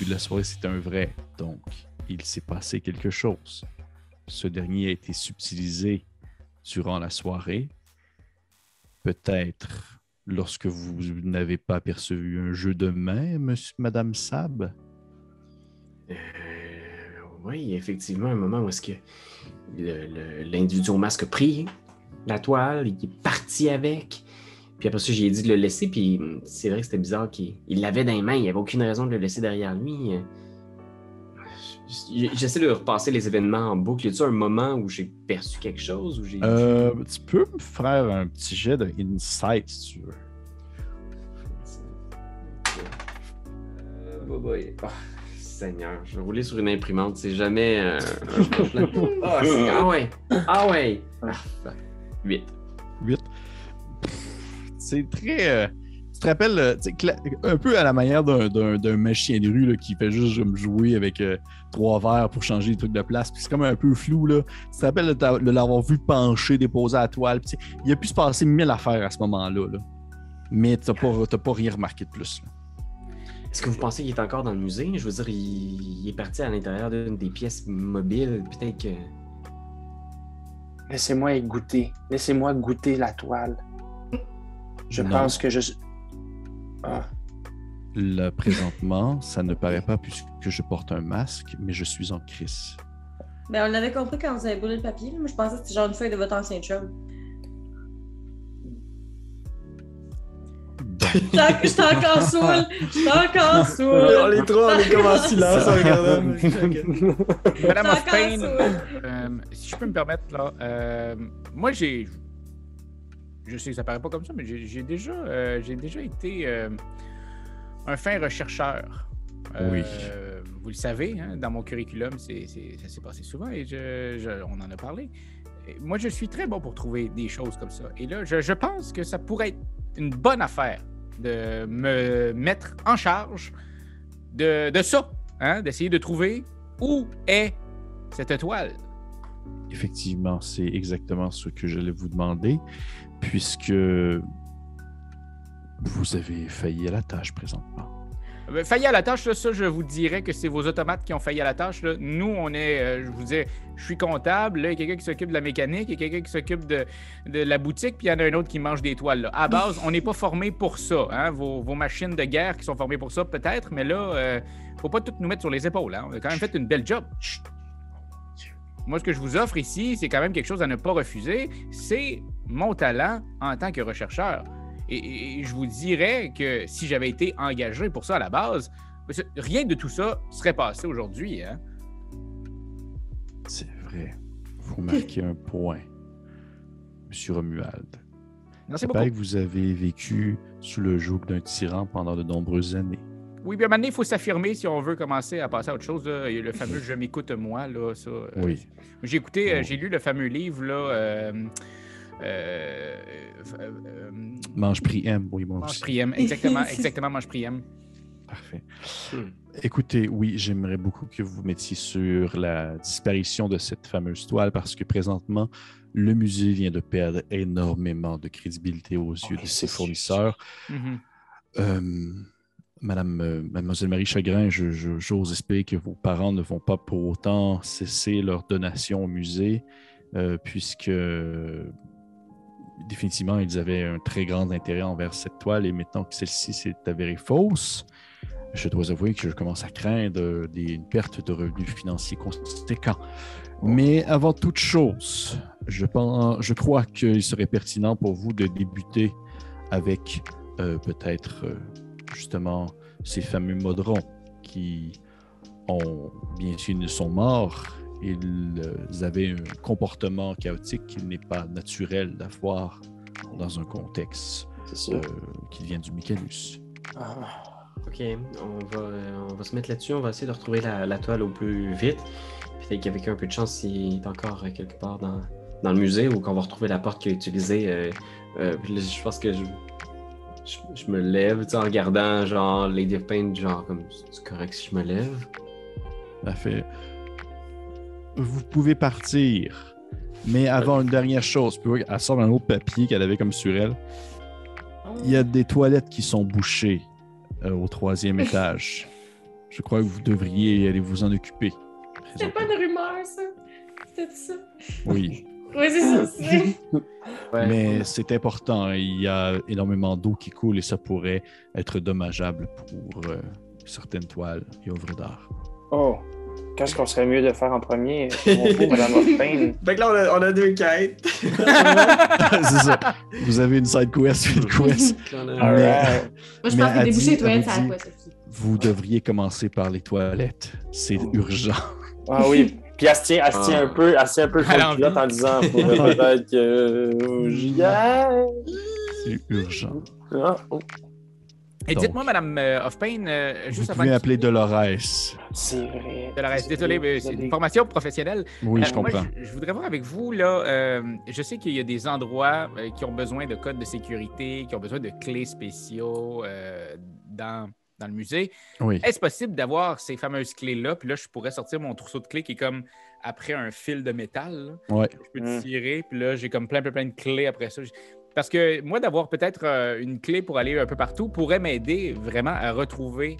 de la soirée, c'est un vrai. Donc, il s'est passé quelque chose. Ce dernier a été subtilisé durant la soirée. Peut-être lorsque vous n'avez pas aperçu un jeu de main, Madame Sab. Oui, effectivement, un moment où est-ce que l'individu au masque a pris la toile, il est parti avec. Puis après ça, j'ai dit de le laisser, puis c'est vrai que c'était bizarre qu'il l'avait dans les mains, il n'y avait aucune raison de le laisser derrière lui. J'essaie de repasser les événements en boucle. Y a-t-il un moment où j'ai perçu quelque chose? Où j'ai Tu peux me faire un petit jet de insight si tu veux. Seigneur, je vais rouler sur une imprimante, c'est jamais un plan. Ah ouais! Ah ouais! 8. 8. C'est très... tu te rappelles, un peu à la manière d'un magicien de rue là, qui fait juste jouer avec 3 verres pour changer les trucs de place. Puis c'est comme un peu flou. Là. Tu te rappelles de l'avoir vu pencher, déposer à la toile. Puis, il a pu se passer 1000 affaires à ce moment-là. Là. Mais tu n'as pas rien remarqué de plus. Là. Est-ce que vous pensez qu'il est encore dans le musée? Je veux dire, il est parti à l'intérieur d'une des pièces mobiles. Peut-être que... Laissez-moi goûter. Laissez-moi goûter la toile. Je pense que je... Ah. Là, présentement, ça ne paraît pas puisque je porte un masque, mais je suis en crise. Ben, on l'avait compris quand vous avez brûlé le papier. Moi, je pensais que c'était genre une feuille de votre ancien chum. Je suis encore saoul. On est trois, on est comme en silence en regardant. Madame of Pain, si je peux me permettre, là, moi, je sais que ça paraît pas comme ça, mais j'ai déjà été un fin rechercheur. Oui. Vous le savez, hein, dans mon curriculum, ça s'est passé souvent et on en a parlé. Et moi, je suis très bon pour trouver des choses comme ça. Et là, je pense que ça pourrait être une bonne affaire de me mettre en charge de ça, hein, d'essayer de trouver où est cette toile. Effectivement, c'est exactement ce que j'allais vous demander, puisque vous avez failli à la tâche présentement. Failli à la tâche, là, ça, je vous dirais que c'est vos automates qui ont failli à la tâche. Là. Nous, on est, je vous dis, je suis comptable, là, il y a quelqu'un qui s'occupe de la mécanique, il y a quelqu'un qui s'occupe de la boutique, puis il y en a un autre qui mange des toiles. Là. À base, on n'est pas formé pour ça. Hein? Vos machines de guerre qui sont formées pour ça, peut-être, mais là, faut pas tout nous mettre sur les épaules. Hein? On a quand même fait une belle job. Moi, ce que je vous offre ici, c'est quand même quelque chose à ne pas refuser. C'est mon talent en tant que rechercheur. Et je vous dirais que si j'avais été engagé pour ça à la base, rien de tout ça serait passé aujourd'hui. Hein? C'est vrai. Vous marquez un point, M. Romuald. Merci beaucoup. Il paraît que vous avez vécu sous le joug d'un tyran pendant de nombreuses années. Oui, bien maintenant, il faut s'affirmer si on veut commencer à passer à autre chose. Là. Il y a le fameux « Je m'écoute moi ». Là, ça, oui. J'ai lu le fameux livre là, Mange Prix M, oui, moi aussi. Mange Prix M, exactement, Mange Prix M. Parfait. Écoutez, oui, j'aimerais beaucoup que vous mettiez sur la disparition de cette fameuse toile parce que présentement, le musée vient de perdre énormément de crédibilité aux yeux de ses fournisseurs. Mademoiselle Marie Chagrin, j'ose espérer que vos parents ne vont pas pour autant cesser leur donation au musée puisque définitivement, ils avaient un très grand intérêt envers cette toile et maintenant que celle-ci s'est avérée fausse, je dois avouer que je commence à craindre une perte de revenus financiers conséquents. Mais avant toute chose, je crois qu'il serait pertinent pour vous de débuter avec peut-être justement ces fameux modrons qui ont, bien sûr, ils sont morts. Ils avaient un comportement chaotique qui n'est pas naturel d'avoir dans un contexte qui vient du Mécanus. OK, on va se mettre là-dessus. On va essayer de retrouver la toile au plus vite. Peut-être qu'avec un peu de chance, il est encore quelque part dans le musée ou qu'on va retrouver la porte qu'il a utilisée. Je pense que je me lève en regardant genre Lady of Pain, genre comme c'est correct si je me lève. Parfait. Vous pouvez partir, mais avant une dernière chose, elle sort un autre papier qu'elle avait comme sur elle. Il y a des toilettes qui sont bouchées au 3e étage. Je crois que vous devriez aller vous en occuper. C'est pas une rumeur, ça. C'était ça. Oui, Oui, c'est ça. c'est- Ouais. mais c'est important. Il y a énormément d'eau qui coule et ça pourrait être dommageable pour certaines toiles et œuvres d'art. Oh, qu'est-ce qu'on serait mieux de faire en premier? Mon beau Madame Hoffman. Fait que là, on a 2 quêtes. C'est ça. Vous avez une side quest, une quest. On a- Alright. Moi, je Mais pense que elle déboucher dit- les toilettes, elle ça a dit- quoi, ça aussi? Vous devriez commencer par les toilettes. C'est urgent. Ah oui. Puis elle se tient un peu, elle se tient un peu sur Elle a le envie. culotte en disant faudrait peut-être que j'y aille. C'est urgent. Ah, oh, Et Donc, dites-moi, Madame Hoffpain, Vous juste avant pouvez que appeler Dolores. c'est vrai. Désolé, mais c'est une formation professionnelle. Oui, je Moi, comprends. je voudrais voir avec vous, là, je sais qu'il y a des endroits qui ont besoin de codes de sécurité, qui ont besoin de clés spéciaux dans le musée. Oui. Est-ce possible d'avoir ces fameuses clés-là? Puis là, je pourrais sortir mon trousseau de clés qui est comme après un fil de métal. Là. Ouais. Je peux tirer, puis là, j'ai comme plein de clés après ça. Parce que moi, d'avoir peut-être une clé pour aller un peu partout pourrait m'aider vraiment à retrouver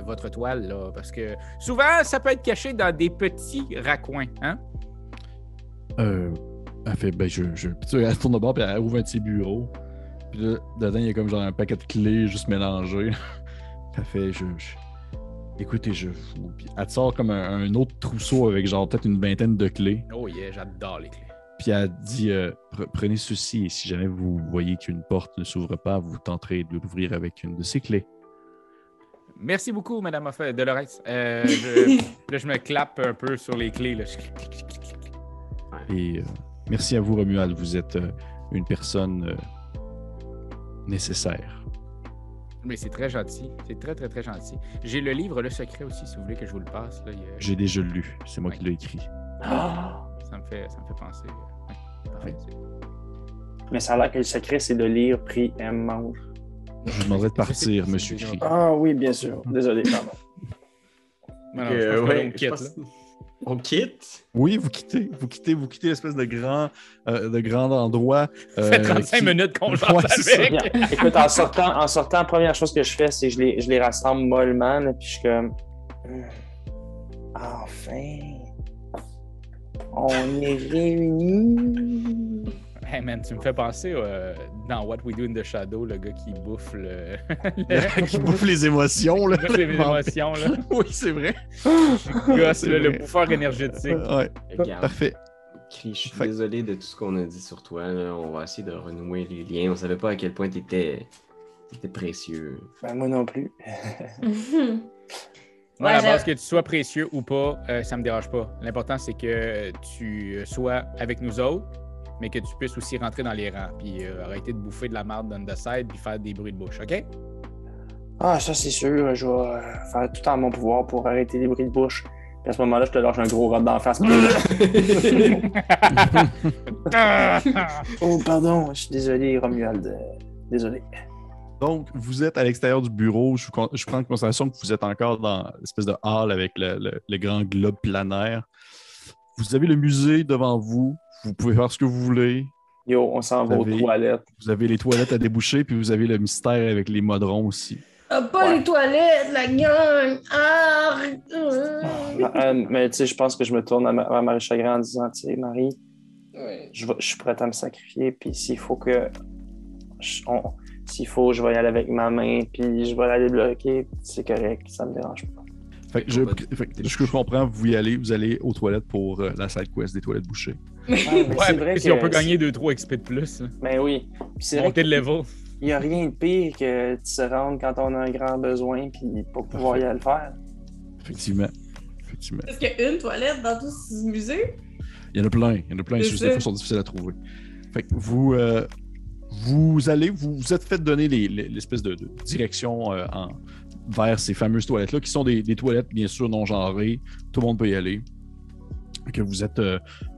votre toile. Là, parce que souvent, ça peut être caché dans des petits raccoins. Hein? Elle fait, ben, elle tourne de bord, puis elle ouvre un petit bureau. Puis là, dedans, il y a comme genre un paquet de clés juste mélangées. Elle fait, écoutez, Puis elle te sort comme un autre trousseau avec genre peut-être une vingtaine de clés. Oh yeah, j'adore les clés. Puis elle dit, prenez ceci et si jamais vous voyez qu'une porte ne s'ouvre pas, vous tenterez de l'ouvrir avec une de ces clés. Merci beaucoup, Madame Dolores. Là, je me clappe un peu sur les clés. Là. Et merci à vous, Romuald. Vous êtes une personne nécessaire. Mais c'est très gentil. C'est très, très, très gentil. J'ai le livre Le Secret aussi, si vous voulez que je vous le passe. Là. J'ai déjà lu. C'est moi qui l'ai écrit. Ah. Ça me fait penser. Ouais, parfait. Mais ça a l'air que le secret, c'est de lire, prie, aime, mange. Je vous demanderais de Je partir, sais- monsieur c'est Cri. Ah oui, bien sûr. Désolé, pardon. Non, non, je pense que là, on quitte, là. On quitte? Oui, vous quittez l'espèce de grand endroit. Ça fait 35 minutes qu'on jase Ouais, c'est ça. avec. Écoute, en sortant, la première chose que je fais, c'est que je les rassemble mollement, là, puis je suis comme... Enfin, on est réunis. Hey man, tu me fais penser dans What We Do in the Shadow, le gars qui bouffe le... Qui bouffe les émotions, là. Qui bouffe les émotions, là. Oui, c'est vrai. Le gosse, C'est là, le vrai. bouffeur énergétique. Ouais, Regarde, parfait. Cri, je suis Fait- désolé de tout ce qu'on a dit sur toi. Là. On va essayer de renouer les liens. On savait pas à quel point t'étais précieux. Ben, moi non plus. Moi, à la Ouais, base, que tu sois précieux ou pas, ça me dérange pas. L'important, c'est que tu sois avec nous autres, mais que tu puisses aussi rentrer dans les rangs, puis arrêter de bouffer de la merde on the side, puis faire des bruits de bouche, OK? Ah, ça, c'est sûr. Je vais faire tout en mon pouvoir pour arrêter les bruits de bouche. Puis à ce moment-là, je te lâche un gros rod d'en face. Oh, pardon. Je suis désolé, Romuald. Désolé. Donc, vous êtes à l'extérieur du bureau. Je prends en considération que vous êtes encore dans l'espèce de hall avec le grand globe planaire. Vous avez le musée devant vous. Vous pouvez faire ce que vous voulez. Yo, on s'en va aux Vous avez- toilettes. Vous avez les toilettes à déboucher, puis vous avez le mystère avec les modrons aussi. Ah, pas Ouais. les toilettes, la gang! Ah! Mais tu sais, je pense que je me tourne à Marie Chagrin en disant, tu sais, Marie, je suis prête à me sacrifier, puis s'il faut que... S'il faut, je vais y aller avec ma main, puis je vais la débloquer, c'est correct, ça me dérange pas. Fait que ce que je comprends, vous y allez aux toilettes pour la side quest des toilettes bouchées. Mais Ouais, c'est mais vrai si que... on peut gagner 2-3 XP de plus, là. Ben oui. Puis c'est vrai Monter de level. qu'il n'y a rien de pire que de se rendre quand on a un grand besoin, puis pas pouvoir y aller le faire. Effectivement. Est-ce qu'il y a une toilette dans tout ce musée? Il y en a plein. C'est Juste ça. des fois, sont difficiles à trouver. Fait que vous êtes fait donner l'espèce de direction vers ces fameuses toilettes-là, qui sont des toilettes, bien sûr, non genrées. Tout le monde peut y aller. Que vous êtes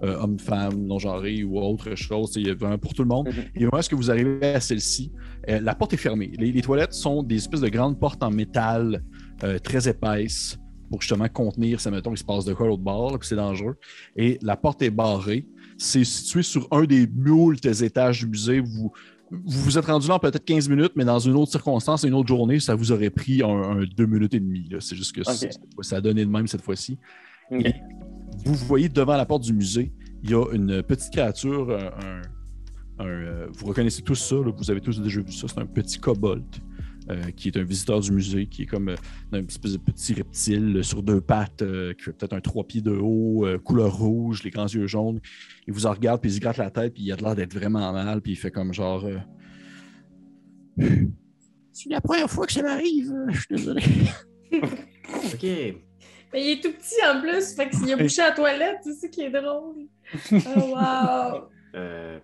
homme, femme, non genré ou autre chose, il y a vraiment pour tout le monde. Mhm. Et est-ce que vous arrivez à celle-ci? La porte est fermée. Les toilettes sont des espèces de grandes portes en métal très épaisses pour justement contenir, ça mettons, il se passe de quoi à l'autre bord, là, puis c'est dangereux. Et la porte est barrée. C'est situé sur un des moultes étages du musée. vous vous êtes rendu là en peut-être 15 minutes, mais dans une autre circonstance, une autre journée, ça vous aurait pris un 2 minutes et demie. Là. C'est juste que ça a donné de même cette fois-ci. Okay. Et vous voyez devant la porte du musée, il y a une petite créature, vous reconnaissez tous ça, là, vous avez tous déjà vu ça, c'est un petit kobold qui est un visiteur du musée, qui est comme un espèce de petit reptile sur 2 pattes, qui fait peut-être un 3 pieds de haut, couleur rouge, les grands yeux jaunes. Il vous en regarde, puis il se gratte la tête, puis il a l'air d'être vraiment mal, puis il fait comme genre... C'est la première fois que ça m'arrive, je suis désolé. OK. Mais il est tout petit en plus, fait qu'il a bouché à la toilette, c'est ça qui est drôle. Oh wow!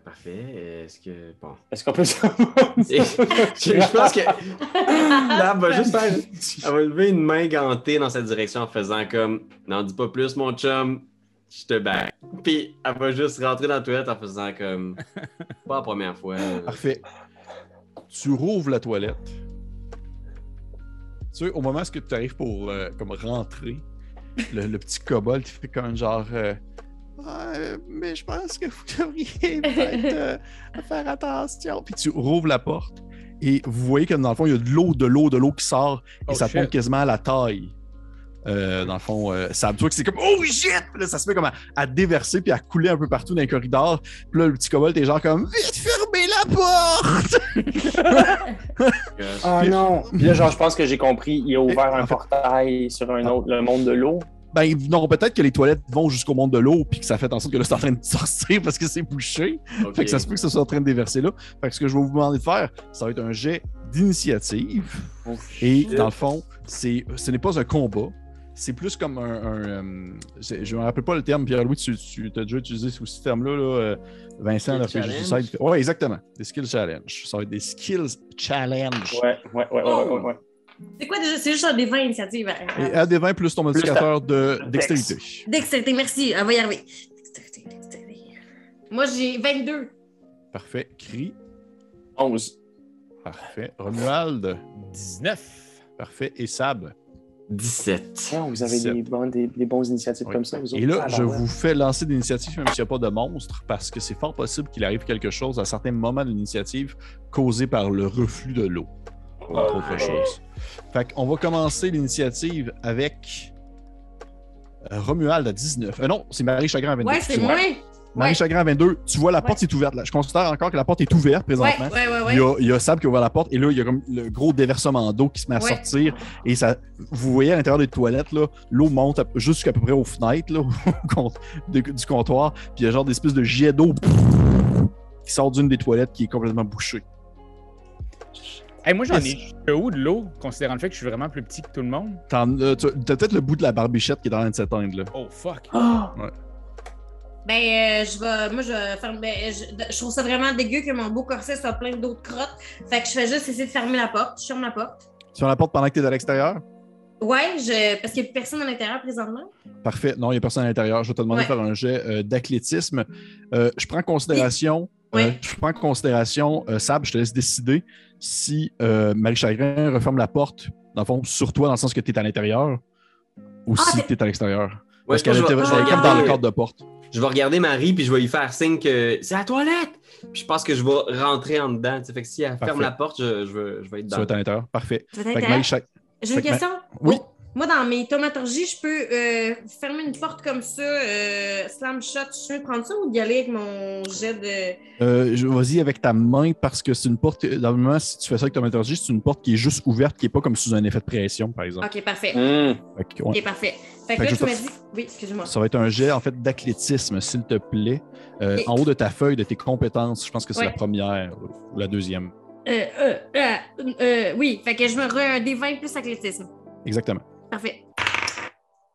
Parfait. Est-ce que... Bon. Est-ce qu'on peut savoir? Je pense que... Là, elle va juste faire... Elle va lever une main gantée dans cette direction en faisant comme... N'en dis pas plus, mon chum. Je te bats. Puis elle va juste rentrer dans la toilette en faisant comme... Pas la première fois. Parfait. Tu rouvres la toilette. Tu sais, au moment où tu arrives pour comme rentrer, le petit kobold, il fait comme genre... mais je pense que vous devriez peut-être faire attention. Puis tu rouvres la porte et vous voyez que dans le fond, il y a de l'eau qui sort et ça tombe quasiment à la taille. Dans le fond, ça tu vois que c'est comme oh shit! Puis là, ça se met comme à déverser puis à couler un peu partout dans les corridors. Puis là, le petit kobold est genre comme vite, fermez la porte! Oh non! Puis là, genre, je pense que j'ai compris, il a ouvert un portail sur un autre, le monde de l'eau. Ben non, peut-être que les toilettes vont jusqu'au monde de l'eau puis que ça fait en sorte que là, c'est en train de sortir parce que c'est bouché. Okay. Fait que ça se peut que ça soit en train de déverser là. Fait que ce que je vais vous demander de faire, ça va être un jet d'initiative. Oh, et dans le fond, ce n'est pas un combat. C'est plus comme je ne me rappelle pas le terme, Pierre-Louis, tu as déjà utilisé ce terme-là, là, Vincent, oui, exactement. Des skills challenge. Ça va être des skills challenge. Ouais. C'est quoi déjà? C'est juste un D20 initiative. Et un D20 plus ton modificateur de dextérité. Dextérité, merci. On va y arriver. Dextérité. Moi, j'ai 22. Parfait. Cri. 11. Parfait. Romuald. 19. Parfait. Et Sab. 17. Oh, vous avez des bonnes initiatives comme ça, vous autres. Et là, je vous fais lancer des initiatives même s'il n'y a pas de monstre, parce que c'est fort possible qu'il arrive quelque chose à certains moments de l'initiative causé par le reflux de l'eau, entre autres choses. Fait qu'on va commencer l'initiative avec Romuald à 19. Non, c'est Marie Chagrin à 22. Ouais, c'est moi. Marie Chagrin à 22. Tu vois, la porte est ouverte. Là. Je considère encore que la porte est ouverte présentement. Ouais. Il y a Sab qui a ouvert la porte et là, il y a comme le gros déversement d'eau qui se met à sortir. Et ça, vous voyez à l'intérieur des toilettes, là, l'eau monte jusqu'à peu près aux fenêtres là, du comptoir. Puis il y a genre des espèces de jets d'eau qui sort d'une des toilettes qui est complètement bouchée. Hey, moi, j'en ai où de l'eau, considérant le fait que je suis vraiment plus petit que tout le monde? T'as peut-être le bout de la barbichette qui est dans train de s'éteindre, là. Oh, fuck! Ouais. Ben, je vais faire. Je trouve ça vraiment dégueu que mon beau corset soit plein d'eau de crottes. Fait que je fais juste essayer de fermer la porte. Je ferme la porte. Tu fermes la porte pendant que t'es à l'extérieur? Ouais, parce qu'il n'y a personne à l'intérieur présentement. Parfait. Non, il n'y a personne à l'intérieur. Je vais te demander de faire un jet d'athlétisme. Je prends en considération. Sab, je te laisse décider si Marie Chagrin referme la porte, dans le fond, sur toi, dans le sens que tu es à l'intérieur, ou si tu es à l'extérieur. Parce qu'elle était comme dans le cadre de porte. Je vais regarder Marie, puis je vais lui faire signe que c'est à la toilette. Puis je pense que je vais rentrer en dedans. Fait que si elle ferme la porte, je vais être dedans. Tu vas être à l'intérieur. Parfait. J'ai une question. Oui. Moi, dans mes thaumaturgies, je peux fermer une porte comme ça, slam shot. Je peux prendre ça ou d'y aller avec mon jet de... Vas-y avec ta main parce que c'est une porte... Dans le moment, si tu fais ça avec thaumaturgie, c'est une porte qui est juste ouverte, qui n'est pas comme sous un effet de pression, par exemple. OK, parfait. OK, parfait. Fait que là, tu m'as dit... Oui, excuse-moi. Ça va être un jet, en fait, d'athlétisme, s'il te plaît. En haut de ta feuille, de tes compétences, je pense que c'est la première ou la deuxième. Oui, fait que je me rends un D20 plus athlétisme. Exactement. Parfait.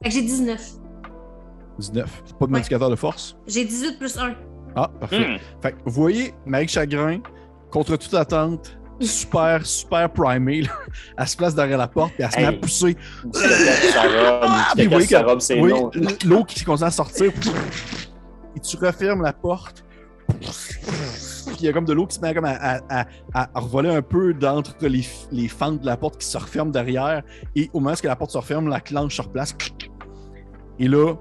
Fait que j'ai 19. 19. Pas de modificateur de force? J'ai 18 plus 1. Ah, parfait. Fait que vous voyez, Marie Chagrin, contre toute attente, super primée, là, elle se place derrière la porte et elle se met à pousser. Puis vous voyez que l'eau qui continue à sortir, et tu refermes la porte. Puis il y a comme de l'eau qui se met comme à revoler un peu d'entre les fentes de la porte qui se referment derrière. Et au moment où la porte se referme, la clenche se replace. Et là,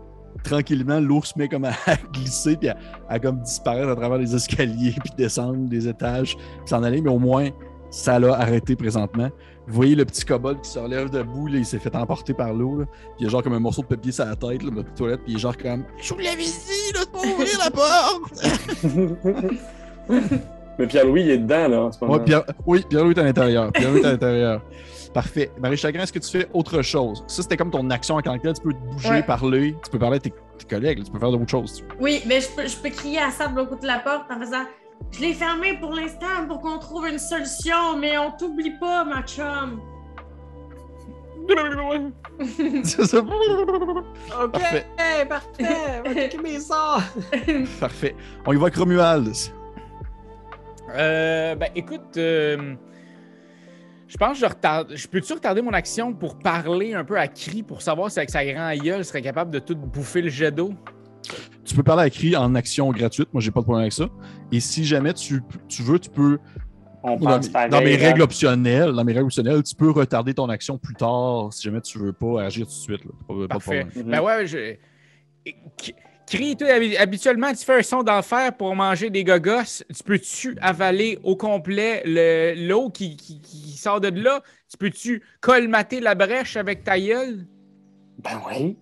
tranquillement, l'eau se met comme à glisser puis à comme disparaître à travers les escaliers puis descendre des étages puis s'en aller, mais au moins, ça l'a arrêté présentement. Vous voyez le petit kobold qui se relève debout, là, il s'est fait emporter par l'eau, là, puis il a genre comme un morceau de papier sur la tête, là, dans la toilette, puis il est genre comme « Je vous l'avais dit, là, de pas ouvrir la porte! » Mais Pierre-Louis, il est dedans, là, en ce moment. Oui, Pierre-Louis est à l'intérieur. Pierre-Louis est à l'intérieur. Parfait. Marie-Chagrin, est-ce que tu fais autre chose? Ça, c'était comme ton action en tant que tel. Tu peux te bouger, parler. Tu peux parler à tes collègues. Là. Tu peux faire d'autres choses. Oui, mais je peux crier à Sable au bout de la porte en faisant « Je l'ai fermé pour l'instant pour qu'on trouve une solution, mais on t'oublie pas, ma chum! » C'est ça. OK, parfait. On va checker mes sorts. Parfait. On y va avec Romuald. Ben, écoute, je pense que je peux-tu retarder mon action pour parler un peu à Cri pour savoir si avec sa grande gueule serait capable de tout bouffer le jet d'eau? Tu peux parler à Cri en action gratuite. Moi, j'ai pas de problème avec ça. Et si jamais tu veux, tu peux. Dans mes règles optionnelles, tu peux retarder ton action plus tard si jamais tu veux pas agir tout de suite. Là. Pas de Parfait. problème. Ben ouais, Cri, toi, habituellement, tu fais un son d'enfer pour manger des gogos. Tu peux-tu avaler au complet l'eau qui sort de là? Tu peux-tu colmater la brèche avec ta gueule? Ben oui.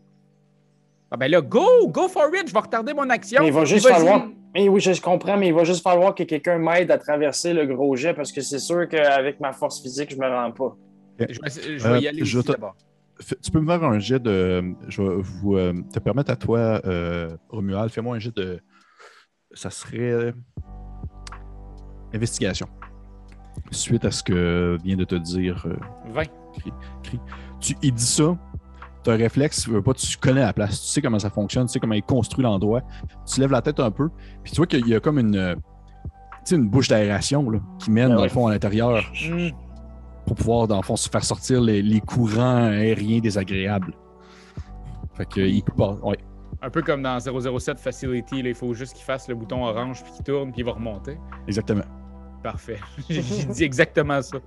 Ah ben là, go for it! Je vais retarder mon action. Mais il va juste falloir... Mais oui, je comprends, mais il va juste falloir que quelqu'un m'aide à traverser le gros jet parce que c'est sûr qu'avec ma force physique, je me rends pas. Je vais y aller aussi d'abord. Tu peux me faire un jet de... Je vais vous te permettre à toi, Romuald, fais-moi un jet de... Ça serait... Investigation. Suite à ce que vient de te dire... 20. Il dit ça, tu as un réflexe, tu connais la place, tu sais comment ça fonctionne, tu sais comment il construit l'endroit. Tu lèves la tête un peu, puis tu vois qu'il y a comme une bouche d'aération là, qui mène, dans le fond, à l'intérieur. Pour pouvoir, dans le fond, se faire sortir les courants aériens désagréables. Fait que, il peut pas... Ouais. Un peu comme dans 007 Facility, là, il faut juste qu'il fasse le bouton orange, puis qu'il tourne, puis il va remonter. Exactement. Parfait. J'ai dit exactement ça.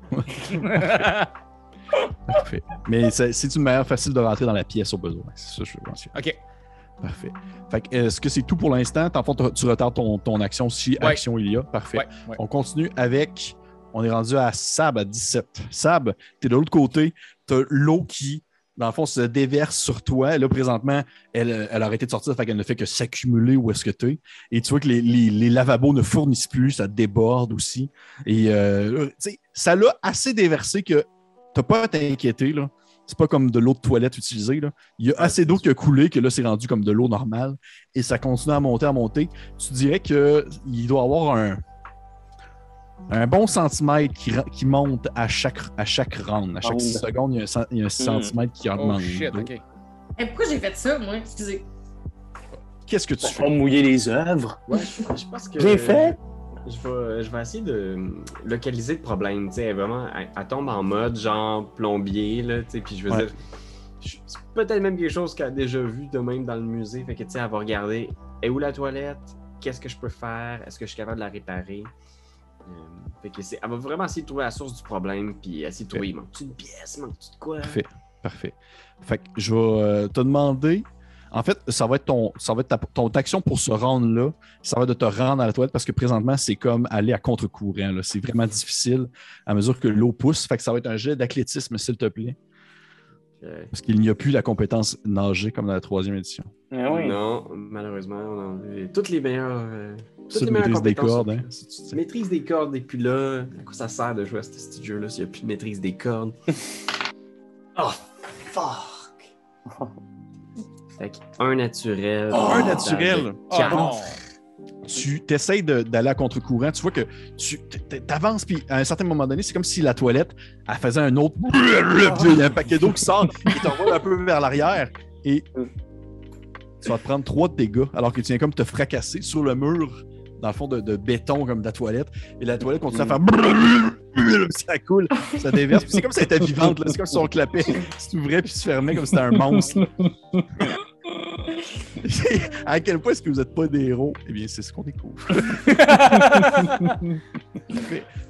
Parfait. Mais c'est une manière facile de rentrer dans la pièce au besoin. C'est ça que je veux mentionner. OK. Parfait. Fait que, est-ce que c'est tout pour l'instant? En fait, tu retardes ton action si action il y a. Parfait. Ouais. On continue avec... On est rendu à Sab à 17. Sab, t'es de l'autre côté. T'as l'eau qui, dans le fond, se déverse sur toi. Et là, présentement, elle a arrêté de sortir, fait qu'elle ne fait que s'accumuler où est-ce que t'es. Et tu vois que les lavabos ne fournissent plus, ça déborde aussi. Et ça l'a assez déversé que t'as pas à t'inquiéter, là. C'est pas comme de l'eau de toilette utilisée, là. Il y a assez d'eau qui a coulé que là, c'est rendu comme de l'eau normale. Et ça continue à monter. Tu dirais qu'il doit y avoir un bon centimètre qui monte à chaque round. À chaque 6 secondes, il y a un centimètre qui augmente. Oh shit, OK. Et pourquoi j'ai fait ça, moi? Excusez. Qu'est-ce que tu fais? Pour mouiller les œuvres. Ouais, je pense que... Bien fait! Je vais essayer de localiser le problème. Tu sais, vraiment, elle tombe en mode genre plombier, là, tu sais, puis je veux dire... C'est peut-être même quelque chose qu'elle a déjà vu de même dans le musée. Fait que, tu sais, elle va regarder, est où la toilette? Qu'est-ce que je peux faire? Est-ce que je suis capable de la réparer? Fait que elle va vraiment essayer de trouver la source du problème, puis essayer de trouver, il manque-tu une pièce, manque-tu de quoi? Parfait. Fait que je vais te demander, en fait, ça va être ton action pour se rendre là, ça va être de te rendre à la toilette parce que présentement, c'est comme aller à contre-courant, là. C'est vraiment difficile à mesure que l'eau pousse, fait que ça va être un jet d'athlétisme, s'il te plaît. Parce qu'il n'y a plus la compétence nager comme dans la 3e édition. Ah oui. Non, malheureusement, on a enlevé toutes les meilleures... Tu maîtrises des cordes, hein? Maîtrise des cordes, et puis là, à quoi ça sert de jouer à ce jeu-là s'il n'y a plus de maîtrise des cordes? Oh, fuck! Fait qu'un naturel. Un naturel! Non! Tu t'essayes d'aller à contre-courant, tu vois que tu avances, puis à un certain moment donné, c'est comme si la toilette, elle faisait un autre... Il y a un paquet d'eau qui sort, qui t'envoie un peu vers l'arrière, et tu vas te prendre 3 de dégâts, alors que tu viens comme te fracasser sur le mur, dans le fond de béton comme de la toilette, et la toilette continue à faire... Ça coule, ça déverse, puis c'est comme si elle était vivante, là. C'est comme si on clapait, s'ouvrait puis se fermait comme si c'était un monstre. À quel point est-ce que vous n'êtes pas des héros? Eh bien, c'est ce qu'on découvre.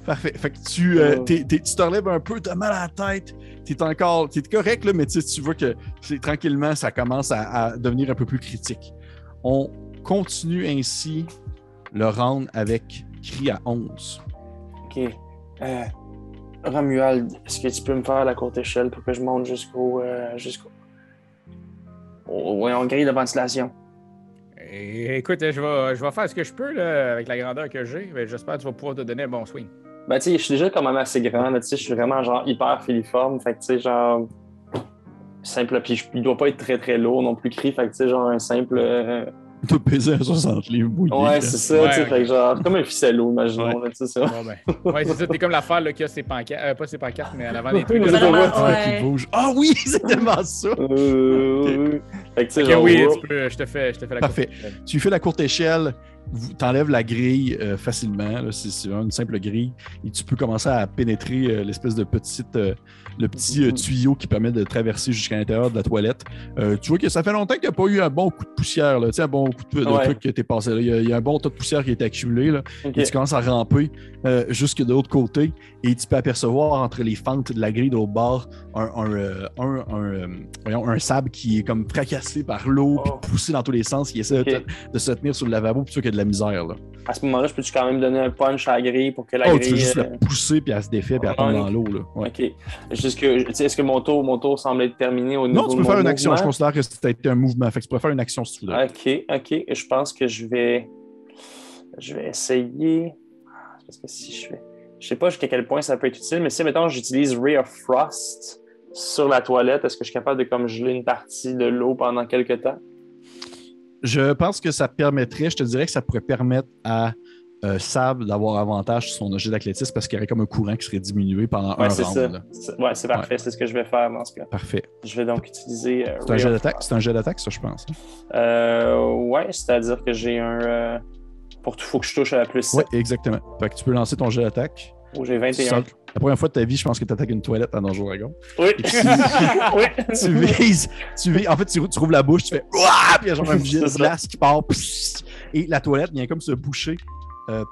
Parfait. Fait que tu te relèves un peu, t'as mal à la tête, t'es correct, là, mais tu vois que tranquillement, ça commence à devenir un peu plus critique. On continue ainsi le round avec cri à 11. OK. Romuald, est-ce que tu peux me faire la courte échelle pour que je monte jusqu'au grille de ventilation? Écoute, je vais faire ce que je peux là, avec la grandeur que j'ai. J'espère que tu vas pouvoir te donner un bon swing. Ben, tu sais, je suis déjà quand même assez grand. Tu sais, je suis vraiment genre hyper filiforme. Fait que, tu sais, genre. Simple. Puis il doit pas être très très lourd non plus, cri. Fait que, tu sais, genre un simple. Tu dois peser un 60 livres bouillis. Ouais, c'est ça. Ouais, tu sais, okay. fait que, genre, comme un ficello, imaginons. Ouais. Tu sais, ça. Ouais, c'est ça. T'es comme l'affaire là, qui a ses pancartes. Pas ses pancartes, mais à l'avant des trucs. Qui bouge. Ah oui, c'est tellement ça. Fait que, tu sais, genre. Oui, je te fais la Parfait. courte échelle. Tu fais la courte échelle, t'enlèves la grille facilement. Là, c'est une simple grille. Et tu peux commencer à pénétrer l'espèce de le petit tuyau qui permet de traverser jusqu'à l'intérieur de la toilette. Tu vois que ça fait longtemps qu'il n'y a pas eu un bon coup de poussière. Là. Tu sais, un bon coup de truc qui a été passé. Là. Il y a un bon tas de poussière qui a été accumulé. Là. Okay. Et tu commences à ramper jusque de l'autre côté. Et tu peux apercevoir entre les fentes de la grille de l'autre bord un sable qui est comme fracassé par l'eau puis poussé dans tous les sens, qui essaie de se tenir sur le lavabo, puis tu vois qu'il y a de la misère. Là. À ce moment-là, je peux-tu quand même donner un punch à la grille pour que la grille... Tu veux juste la pousser, puis elle se défait, puis elle tombe dans l'eau. Là. Ouais. OK. Juste que, est-ce que mon tour semble être terminé au niveau de Non, tu peux faire une action. mouvement? Je considère que c'était été un mouvement. Fait que tu peux faire une action si tu veux. OK. Je pense que je vais essayer... Parce que si je fais... Je sais pas jusqu'à quel point ça peut être utile, mais si, mettons, j'utilise Ray of Frost sur la toilette, est-ce que je suis capable de comme geler une partie de l'eau pendant quelques temps? Je pense que ça permettrait, je te dirais que ça pourrait permettre à Sab d'avoir avantage sur son jet d'athlétisme parce qu'il y aurait comme un courant qui serait diminué pendant un round. C'est parfait, c'est ce que je vais faire dans ce cas. Parfait. Je vais donc utiliser... C'est un jet d'attaque? C'est un jet d'attaque, ça, je pense. Ouais, c'est-à-dire que j'ai un... Pour tout, il faut que je touche à la plus 7. Oui, exactement. Fait que tu peux lancer ton jet d'attaque. Oh, j'ai 21. La première fois de ta vie, je pense que tu attaques une toilette à Donjon Dragon. Oui. Oui. Tu vises. En fait, tu rouvres la bouche, tu fais ouah! Puis il y a genre un jet de glace qui part. Et la toilette vient comme se boucher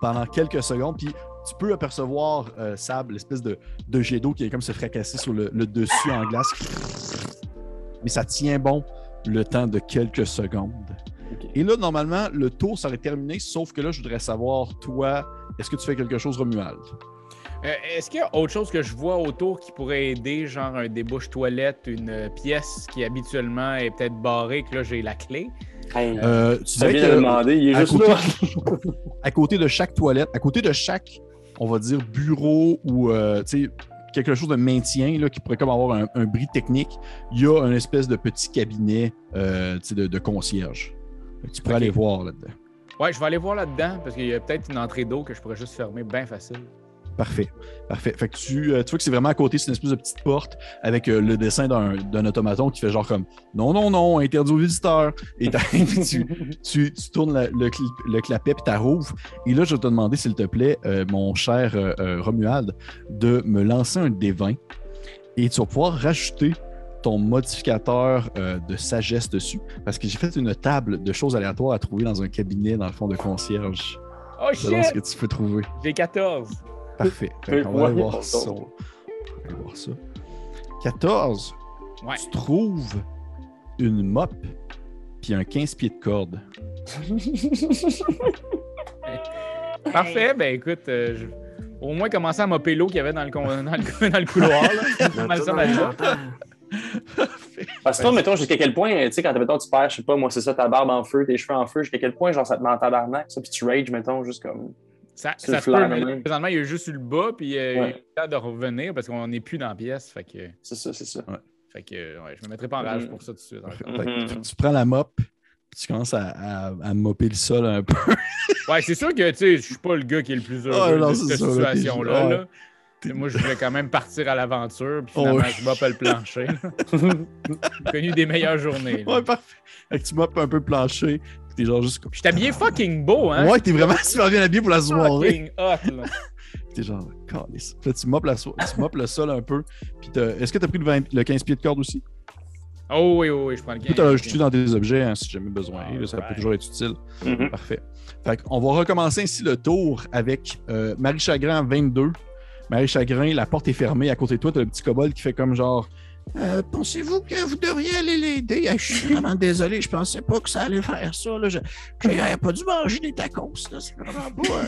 pendant quelques secondes. Puis tu peux apercevoir, Sab, l'espèce de jet d'eau qui est comme se fracasser sur le dessus en glace. Mais ça tient bon le temps de quelques secondes. Okay. Et là, normalement, le tour serait terminé, sauf que là, je voudrais savoir, toi, est-ce que tu fais quelque chose, Romuald? Est-ce qu'il y a autre chose que je vois autour qui pourrait aider, genre un débouche toilette, une pièce qui habituellement est peut-être barrée, que là, j'ai la clé? Tu dirais que demander, il est juste côté, là. à côté de chaque toilette, à côté de chaque, on va dire, bureau ou quelque chose de maintien là, qui pourrait comme avoir un bris technique, il y a une espèce de petit cabinet de concierge. Tu pourrais aller voir là-dedans. Ouais, je vais aller voir là-dedans parce qu'il y a peut-être une entrée d'eau que je pourrais juste fermer bien facile. Parfait. Fait que tu vois que c'est vraiment à côté, c'est une espèce de petite porte avec le dessin d'un automaton qui fait genre comme non, interdit aux visiteurs. Et tu tournes le clapet puis tu rouvres. Et là, je vais te demander, s'il te plaît, mon cher Romuald, de me lancer un D20 et tu vas pouvoir rajouter ton modificateur de sagesse dessus parce que j'ai fait une table de choses aléatoires à trouver dans un cabinet dans le fond de concierge. Oh shit! Selon ce que tu peux trouver. J'ai 14. Parfait. On va aller voir ça. 14. Ouais. Tu trouves une mop puis un 15 pieds de corde. Parfait. Ben écoute, au moins commencer à mopper l'eau qu'il y avait dans le couloir. Là. Parce que toi, mettons, jusqu'à quel point, tu sais, quand mettons, tu perds, je sais pas, moi, c'est ça, ta barbe en feu, tes cheveux en feu, jusqu'à quel point, genre, ça te met en tabarnak, ça, puis tu rage, mettons, juste comme. Ça se peut, mais présentement, il y a juste sur le bas, puis il est temps de revenir parce qu'on n'est plus dans la pièce. Fait que... C'est ça. Ouais. Fait que, je me mettrai pas en rage pour ça tout de suite. Tu prends la mop, puis tu commences à mopper le sol un peu. Ouais, c'est sûr que, tu sais, je suis pas le gars qui est le plus heureux de cette situation-là. là. Moi, je voulais quand même partir à l'aventure, puis finalement, je moppe le plancher. J'ai connu des meilleures journées. Là. Ouais, parfait. Fait que tu moppes un peu le plancher, puis t'es genre juste comme... Je suis habillé fucking beau, hein? Ouais, t'es vraiment super bien habillé pour la soirée. Fucking hot, là. T'es genre, calice. Là, tu moppes le sol un peu, puis est-ce que t'as pris le 15 pieds de corde aussi? Oh oui, je prends le Tu peux te rajouter dans des objets hein, si jamais besoin. Là, ça peut toujours être utile. Parfait. Fait qu'on va recommencer ainsi le tour avec Marie Chagrin 22. Marie Chagrin, la porte est fermée. À côté de toi, tu as le petit kobold qui fait comme genre pensez-vous que vous devriez aller l'aider? Je suis vraiment désolé, je pensais pas que ça allait faire ça. Là. J'aurais pas dû manger des tacos. Là. C'est vraiment pas.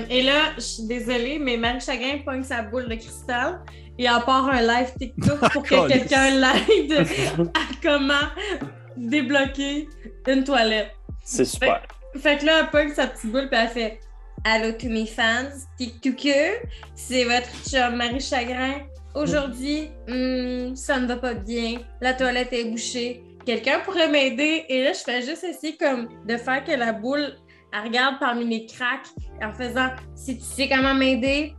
Et là, je suis désolée, mais Marie Chagrin pogne sa boule de cristal et en part un live TikTok pour que quelqu'un l'aide à comment débloquer une toilette. C'est super. Fait que là, elle pogne sa petite boule et elle fait allô tous mes fans, TikToker, c'est votre chum Marie Chagrin. Aujourd'hui, ça ne va pas bien. La toilette est bouchée. Quelqu'un pourrait m'aider? Et là, je fais juste essayer comme de faire que la boule, elle regarde parmi les cracks en faisant « Si tu sais comment m'aider,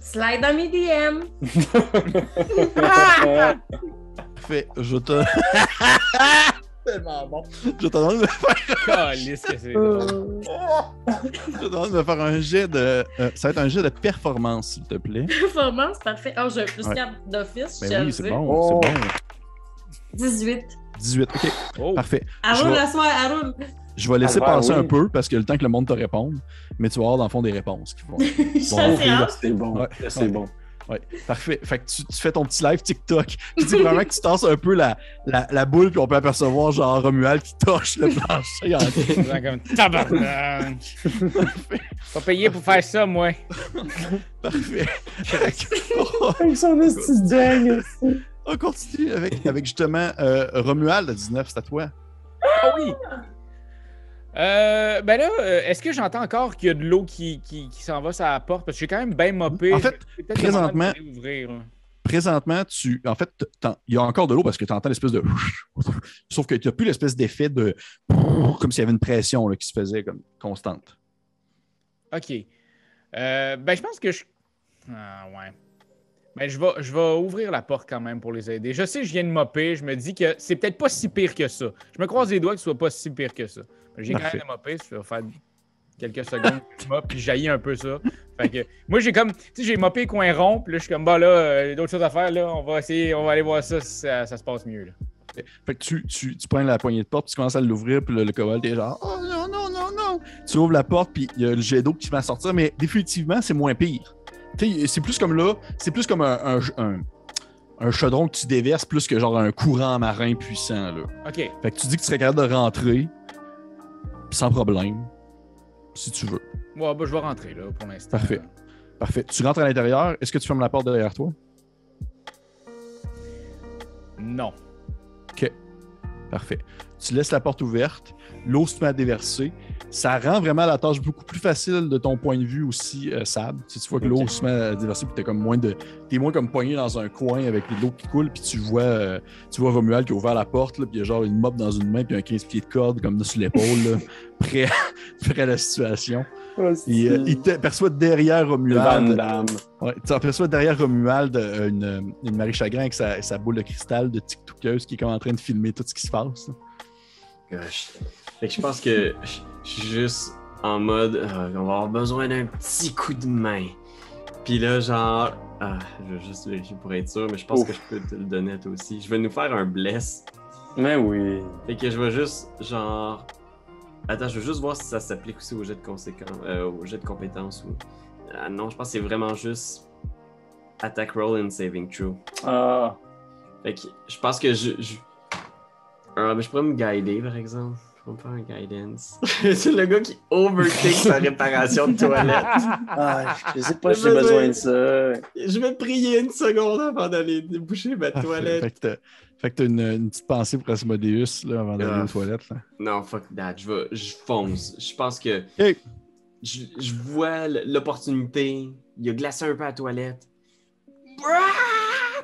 slide dans mes DM. » Parfait. Je te... Tellement bon. Je te demande de me faire... Calisse que c'est drôle. Je te demande de me faire un jet de... ça va être un jet de performance, s'il te plaît. Performance, parfait. Oh, j'ai un plus 4 d'office. Ben oui, c'est bon, c'est bon. 18. 18, OK. Oh. Parfait. Arroule la soirée, arroule. Je vais laisser passer oui. un peu parce que le temps que le monde te réponde, mais tu vas avoir dans le fond des réponses qui vont... C'est bon. Ouais. C'est bon. Ouais, parfait. Fait que tu fais ton petit live TikTok. Puis tu dis vraiment que tu tasses un peu la boule, puis on peut apercevoir genre Romuald qui torche le plancher en Comme tabarnak. Pas payé pour faire ça, moi. Parfait. Avec son esti dingue. On continue avec justement Romuald à 19, c'est à toi. Ah oui! Ben là, est-ce que j'entends encore qu'il y a de l'eau qui s'en va sur la porte? Parce que j'ai quand même bien mopé. En fait, présentement, il y a encore de l'eau parce que tu entends l'espèce de... Sauf que tu n'as plus l'espèce d'effet de... Comme s'il y avait une pression là, qui se faisait comme constante. OK. Ben, je pense que je... Ah, ouais. Ben, je vais ouvrir la porte quand même pour les aider. Je sais que je viens de mopper. Je me dis que c'est peut-être pas si pire que ça. Je me croise les doigts que ce soit pas si pire que ça. J'ai quand même mopé. Ça va faire quelques secondes que je moppe, puis jaillis un peu ça. Fait que, moi, j'ai comme... Tu sais, j'ai moppé coin rond, puis là, je suis comme, bah là, il y a d'autres choses à faire, là. On va aller voir ça si ça se passe mieux, là. Fait que tu prends la poignée de porte, puis tu commences à l'ouvrir, puis le kobold est genre « Oh non, non, non, non! » Tu ouvres la porte, puis il y a le jet d'eau qui va sortir, mais définitivement, c'est moins pire. Tu sais, c'est plus comme là, c'est plus comme un chaudron que tu déverses, plus que genre un courant marin puissant, là. OK. Fait que tu dis que tu serais capable de rentrer, sans problème, si tu veux. Ouais, ben, je vais rentrer, là, pour l'instant. Parfait. Parfait. Tu rentres à l'intérieur, est-ce que tu fermes la porte derrière toi? Non. OK. Parfait. Tu laisses la porte ouverte, l'eau se met à déverser. Ça rend vraiment la tâche beaucoup plus facile de ton point de vue aussi, Sab. Tu vois que l'eau se met à déverser, puis t'es moins comme poigné dans un coin avec l'eau qui coule, puis tu vois Romuald qui a ouvert la porte, là, puis il y a genre une mop dans une main, puis un 15 pieds de corde comme sur l'épaule, là, prêt à la situation. Il t'aperçoit derrière Romuald. Ouais, tu aperçois derrière Romuald une Marie Chagrin avec sa boule de cristal de TikTokeuse qui est comme en train de filmer tout ce qui se passe. Gosh. Fait que je pense que je suis juste en mode on va avoir besoin d'un petit coup de main. Puis là, genre, je vais juste vérifier pour être sûr, mais je pense que je peux te le donner à toi aussi. Je vais nous faire un bless. Mais oui. Fait que je vais juste, genre. Attends, je veux juste voir si ça s'applique aussi au jet de compétences ou. Non, je pense que c'est vraiment juste attack roll and saving throw. Ah. Fait que je pense que je pourrais me guider par exemple. Je vais me faire un guidance. C'est le gars qui overtake sa réparation de toilette. Je sais pas si j'ai besoin de ça. Je vais te prier une seconde avant d'aller déboucher ma toilette. Fait que t'as une petite pensée pour Asmodeus là, avant d'aller aux toilettes. Là. Non, fuck that. Je fonce. Je pense que je vois l'opportunité. Il a glacé un peu à la toilette.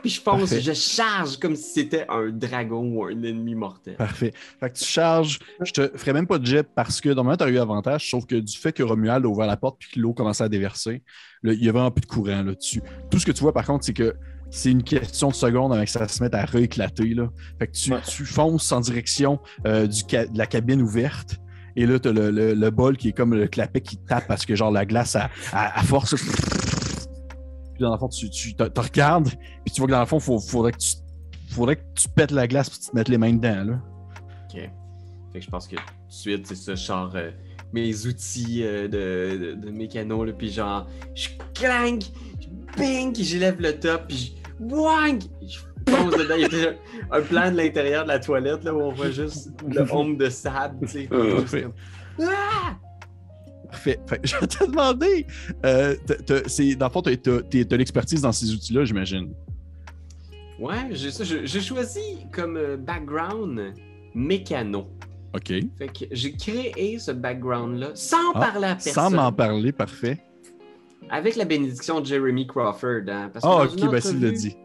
Puis je fonce, Parfait. Je charge comme si c'était un dragon ou un ennemi mortel. Parfait. Fait que tu charges. Je te ferai même pas de jet parce que normalement, tu as eu avantage, sauf que du fait que Romuald a ouvert la porte puis que l'eau commençait à déverser, là, il y a vraiment plus de courant là-dessus. Tout ce que tu vois, par contre, c'est que c'est une question de secondes avec ça se met à rééclater. Là. Fait que tu fonces en direction de la cabine ouverte. Et là, tu as le bol qui est comme le clapet qui tape parce que genre la glace à force. Puis dans le fond, tu te regardes, puis tu vois que dans le fond, il faudrait que tu faudrait que tu pètes la glace et tu te mettes les mains dedans, là. Ok. Fait que je pense que tout de suite, c'est ça, genre mes outils de mécano, là, puis genre, je clang, je bing, j'élève le top, puis je wang, je fonce dedans. Il y a déjà un plan de l'intérieur de la toilette, là, où on voit juste le homme de sable, tu sais. Parfait. Parfait. Fait que je vais te demander, dans le fond, t'as l'expertise dans ces outils-là, j'imagine. Ouais, j'ai choisi comme background mécano. OK. Fait que j'ai créé ce background-là sans parler à personne. Sans m'en parler, parfait. Avec la bénédiction de Jeremy Crawford. Hein, parce que OK, ben s'il l'a dit.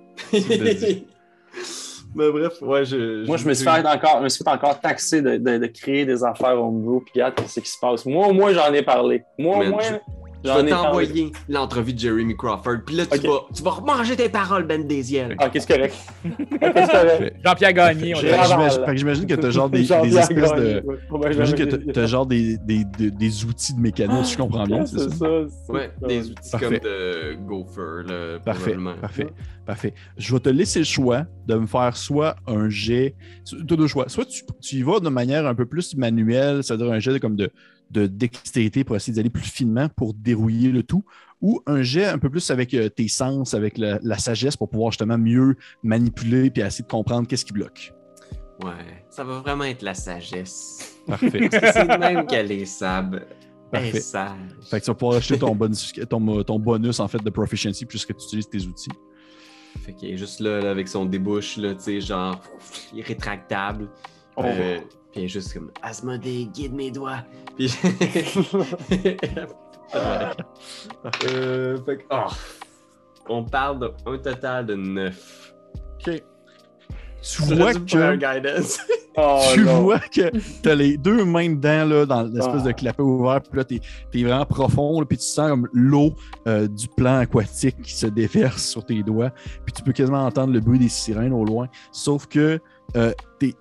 Mais bref, ouais, Moi, je me suis fait encore taxer de créer des affaires homebrew, puis regarde ce qui se passe. Moi, au moins, j'en ai parlé. Je vais t'envoyer l'entrevue de Jeremy Crawford, puis là, tu vas remanger tes paroles, Ben Desiel. Ok, c'est correct. Jean-Pierre Gagné, on J'imagine que t'as genre des espèces de... J'imagine que t'as genre des outils de mécano, si je comprends bien, c'est ça? Ouais, des outils comme de Gopher, là, Parfait. Je vais te laisser le choix de me faire soit un jet... Tu as deux choix. Soit tu y vas de manière un peu plus manuelle, c'est-à-dire un jet comme de dextérité pour essayer d'aller plus finement pour dérouiller le tout, ou un jet un peu plus avec tes sens, avec la sagesse pour pouvoir justement mieux manipuler puis essayer de comprendre qu'est-ce qui bloque. Ouais, ça va vraiment être la sagesse. Parfait. C'est de même qu'elle est sable. Parfait. Sage. Fait que tu vas pouvoir acheter ton bonus en fait de proficiency puisque tu utilises tes outils. Fait qu'il est juste là avec son débouche, là, tu sais, genre rétractable. Puis il est juste comme Asmodée, guide mes doigts. Puis. Fait que, on parle d'un total de 9. OK. Tu vois que t'as les deux mains dedans là, dans l'espèce de clapet ouvert, puis là, t'es vraiment profond, là, puis tu sens comme l'eau du plan aquatique qui se déverse sur tes doigts, puis tu peux quasiment entendre le bruit des sirènes au loin, sauf que t'es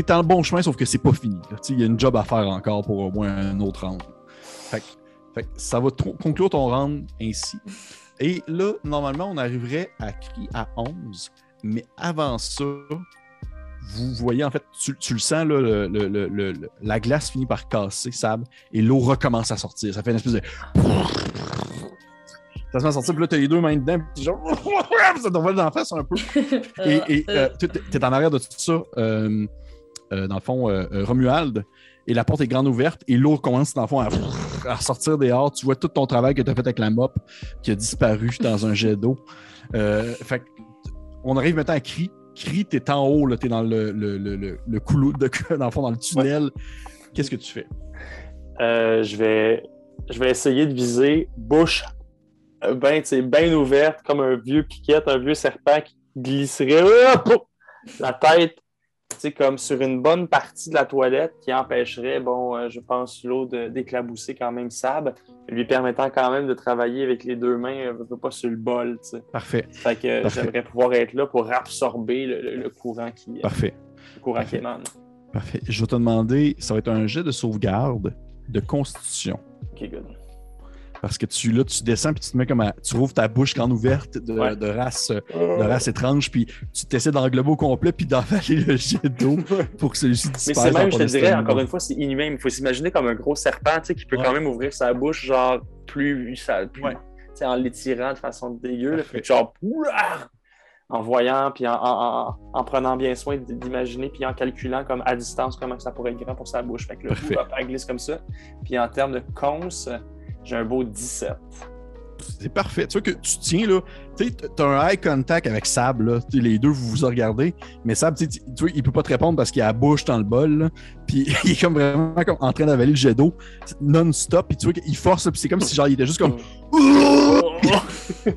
dans le bon chemin, sauf que c'est pas fini. Il y a une job à faire encore pour au moins un autre round. Fait que ça va conclure ton round ainsi. Et là, normalement, on arriverait à Cri à 11. Mais avant ça, vous voyez, en fait, tu le sens, là, la glace finit par casser, Sab, et l'eau recommence à sortir. Ça fait une espèce de... Ça se met à sortir, puis là, t'as les deux mains dedans, puis genre... ça t'envole dans la face un peu. Et t'es en arrière de tout ça, dans le fond, Romuald, et la porte est grande ouverte, et l'eau commence, dans le fond, à sortir dehors. Tu vois tout ton travail que t'as fait avec la mop qui a disparu dans un jet d'eau. Fait que on arrive maintenant à Cri. Cri, t'es en haut, là, t'es dans le couloir, dans le fond, dans le tunnel. Ouais. Qu'est-ce que tu fais? Je vais essayer de viser bouche bien ouverte, comme un vieux piquette, un vieux serpent qui glisserait la tête, comme sur une bonne partie de la toilette qui empêcherait, je pense, l'eau d'éclabousser quand même Sab, lui permettant quand même de travailler avec les deux mains, pas sur le bol. T'sais. Parfait. Fait que j'aimerais pouvoir être là pour absorber le courant qui émane. Parfait. Je vais te demander, ça va être un jet de sauvegarde de constitution. OK, good. Parce que tu descends puis tu te mets comme tu rouvres ta bouche grande ouverte de race étrange, puis tu t'essaies d'englober au complet puis d'avaler le jet d'eau pour que celui-ci disparaisse. Mais c'est même, je te dirais, encore une fois, c'est inhumain. Il faut s'imaginer comme un gros serpent qui peut quand même ouvrir sa bouche, genre plus en l'étirant de façon dégueu. Genre, en voyant, puis en prenant bien soin d'imaginer, puis en calculant comme à distance comment ça pourrait être grand pour sa bouche. Fait que là, elle glisse comme ça. Puis en termes de cons, j'ai un beau 17. C'est parfait. Tu vois que tu tiens, là, tu as un eye contact avec Sab, là. Les deux, vous vous regardez, mais Sab, tu vois, il peut pas te répondre parce qu'il a la bouche dans le bol, là. Puis il est comme vraiment en train d'avaler le jet d'eau non-stop, puis tu vois qu'il force, puis c'est comme si genre il était juste comme...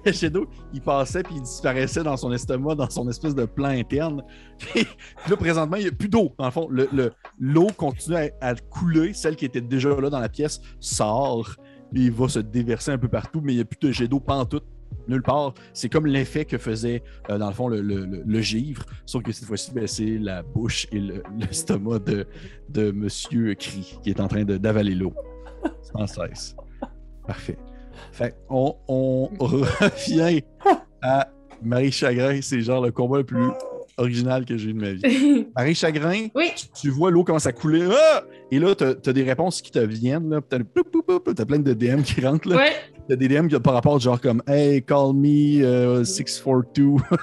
Le jet d'eau, il passait, puis il disparaissait dans son estomac, dans son espèce de plan interne. Puis là, présentement, il n'y a plus d'eau. Dans le fond, l'eau continue à couler. Celle qui était déjà là dans la pièce sort. Il va se déverser un peu partout, mais il n'y a plus de jet d'eau pantoute, nulle part. C'est comme l'effet que faisait, dans le fond, le givre, sauf que cette fois-ci, c'est la bouche et l'estomac de Monsieur Cri qui est en train d'avaler l'eau. Sans cesse. Parfait. Fait on revient à Marie Chagrin. C'est genre le combat le plus originales que j'ai eues de ma vie. Marie Chagrin, Oui. tu vois l'eau commence à couler. Ah! Et là, tu as des réponses qui te viennent. Tu as plein de DM qui rentrent. Là. Ouais. T'as des DM qui ont par rapport genre comme Hey, call me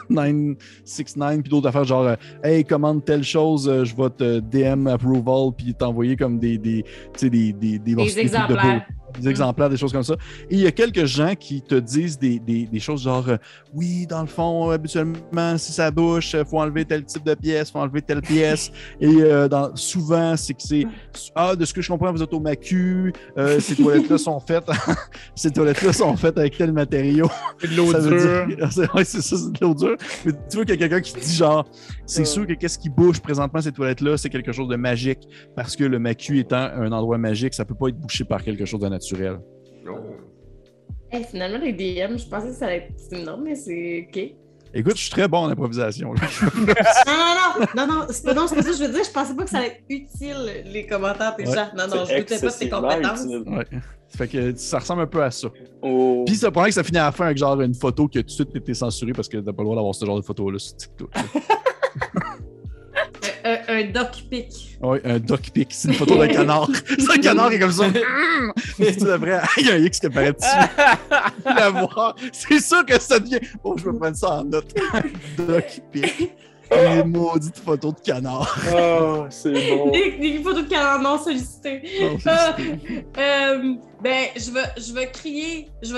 642-969, puis d'autres affaires genre Hey, commande telle chose, je vais te DM approval, puis t'envoyer comme des exemplaires. Des exemplaires, des choses comme ça. Et il y a quelques gens qui te disent des choses genre oui, dans le fond, habituellement, si ça bouche, il faut enlever tel type de pièce, faut enlever telle pièce. Et souvent, c'est que c'est de ce que je comprends, vous êtes au Macu, ces toilettes-là sont faites. Ces toilettes-là sont faites avec tel matériau. C'est de l'eau dure. Oui, c'est ça, c'est de l'eau dure. Mais tu vois qu'il y a quelqu'un qui dit genre, c'est sûr que qu'est-ce qui bouge présentement ces toilettes-là, c'est quelque chose de magique. Parce que le Macu étant un endroit magique, ça peut pas être bouché par quelque chose de naturel. Hey, finalement, les DM, je pensais que ça allait être énorme, mais c'est OK. Écoute, je suis très bon en improvisation. Là. Non, c'est pas ça que je veux dire. Je pensais pas que ça allait être utile, les commentaires des gens. Non, je doutais pas de tes compétences. Ouais. Ça fait que ça ressemble un peu à ça. Oh. Puis ça prend que ça finit à la fin avec genre une photo que tout de suite été censurée parce que t'as pas le droit d'avoir ce genre de photo-là sur TikTok. Un doc pic. Oui, un doc pic. C'est une photo d'un canard. C'est un canard qui est comme ça. Tu devrais. Il y a un X qui apparaît dessus. La voir. C'est sûr que ça devient. Oh, je vais prendre ça en note. Doc pic. Une maudite photo de canard. Oh, c'est bon. Des photos de canard non sollicitées. Ben, je vais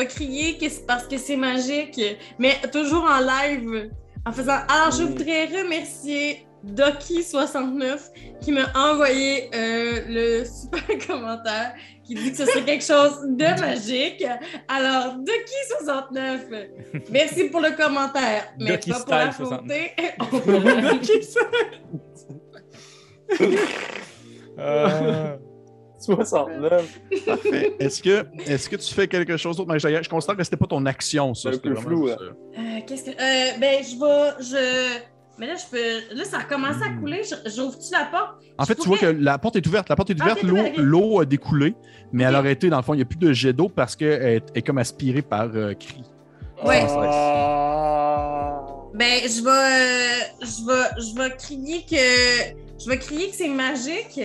crier que c'est parce que c'est magique, mais toujours en live, en faisant. Alors, je voudrais remercier Doki69 qui m'a envoyé le super commentaire qui dit que ce serait quelque chose de magique. Alors, Doki69, merci pour le commentaire, mais Doki pas pour la Style fausseté. 69. Parfait. Est-ce que tu fais quelque chose d'autre, Marie-Chagrin? Je constate que c'était pas ton action, ça. C'est un peu flou, là. Qu'est-ce que. Ben, mais là, là, ça a commencé à couler. J'ouvre-tu la porte? En fait, tu vois que la porte est ouverte. La porte est ouverte, ok, ok. l'eau a découlé, mais Ok. elle aurait été, dans le fond, il n'y a plus de jet d'eau parce qu'elle est comme aspirée par cri. Ouais. Oh. Ben, je vais crier que c'est magique.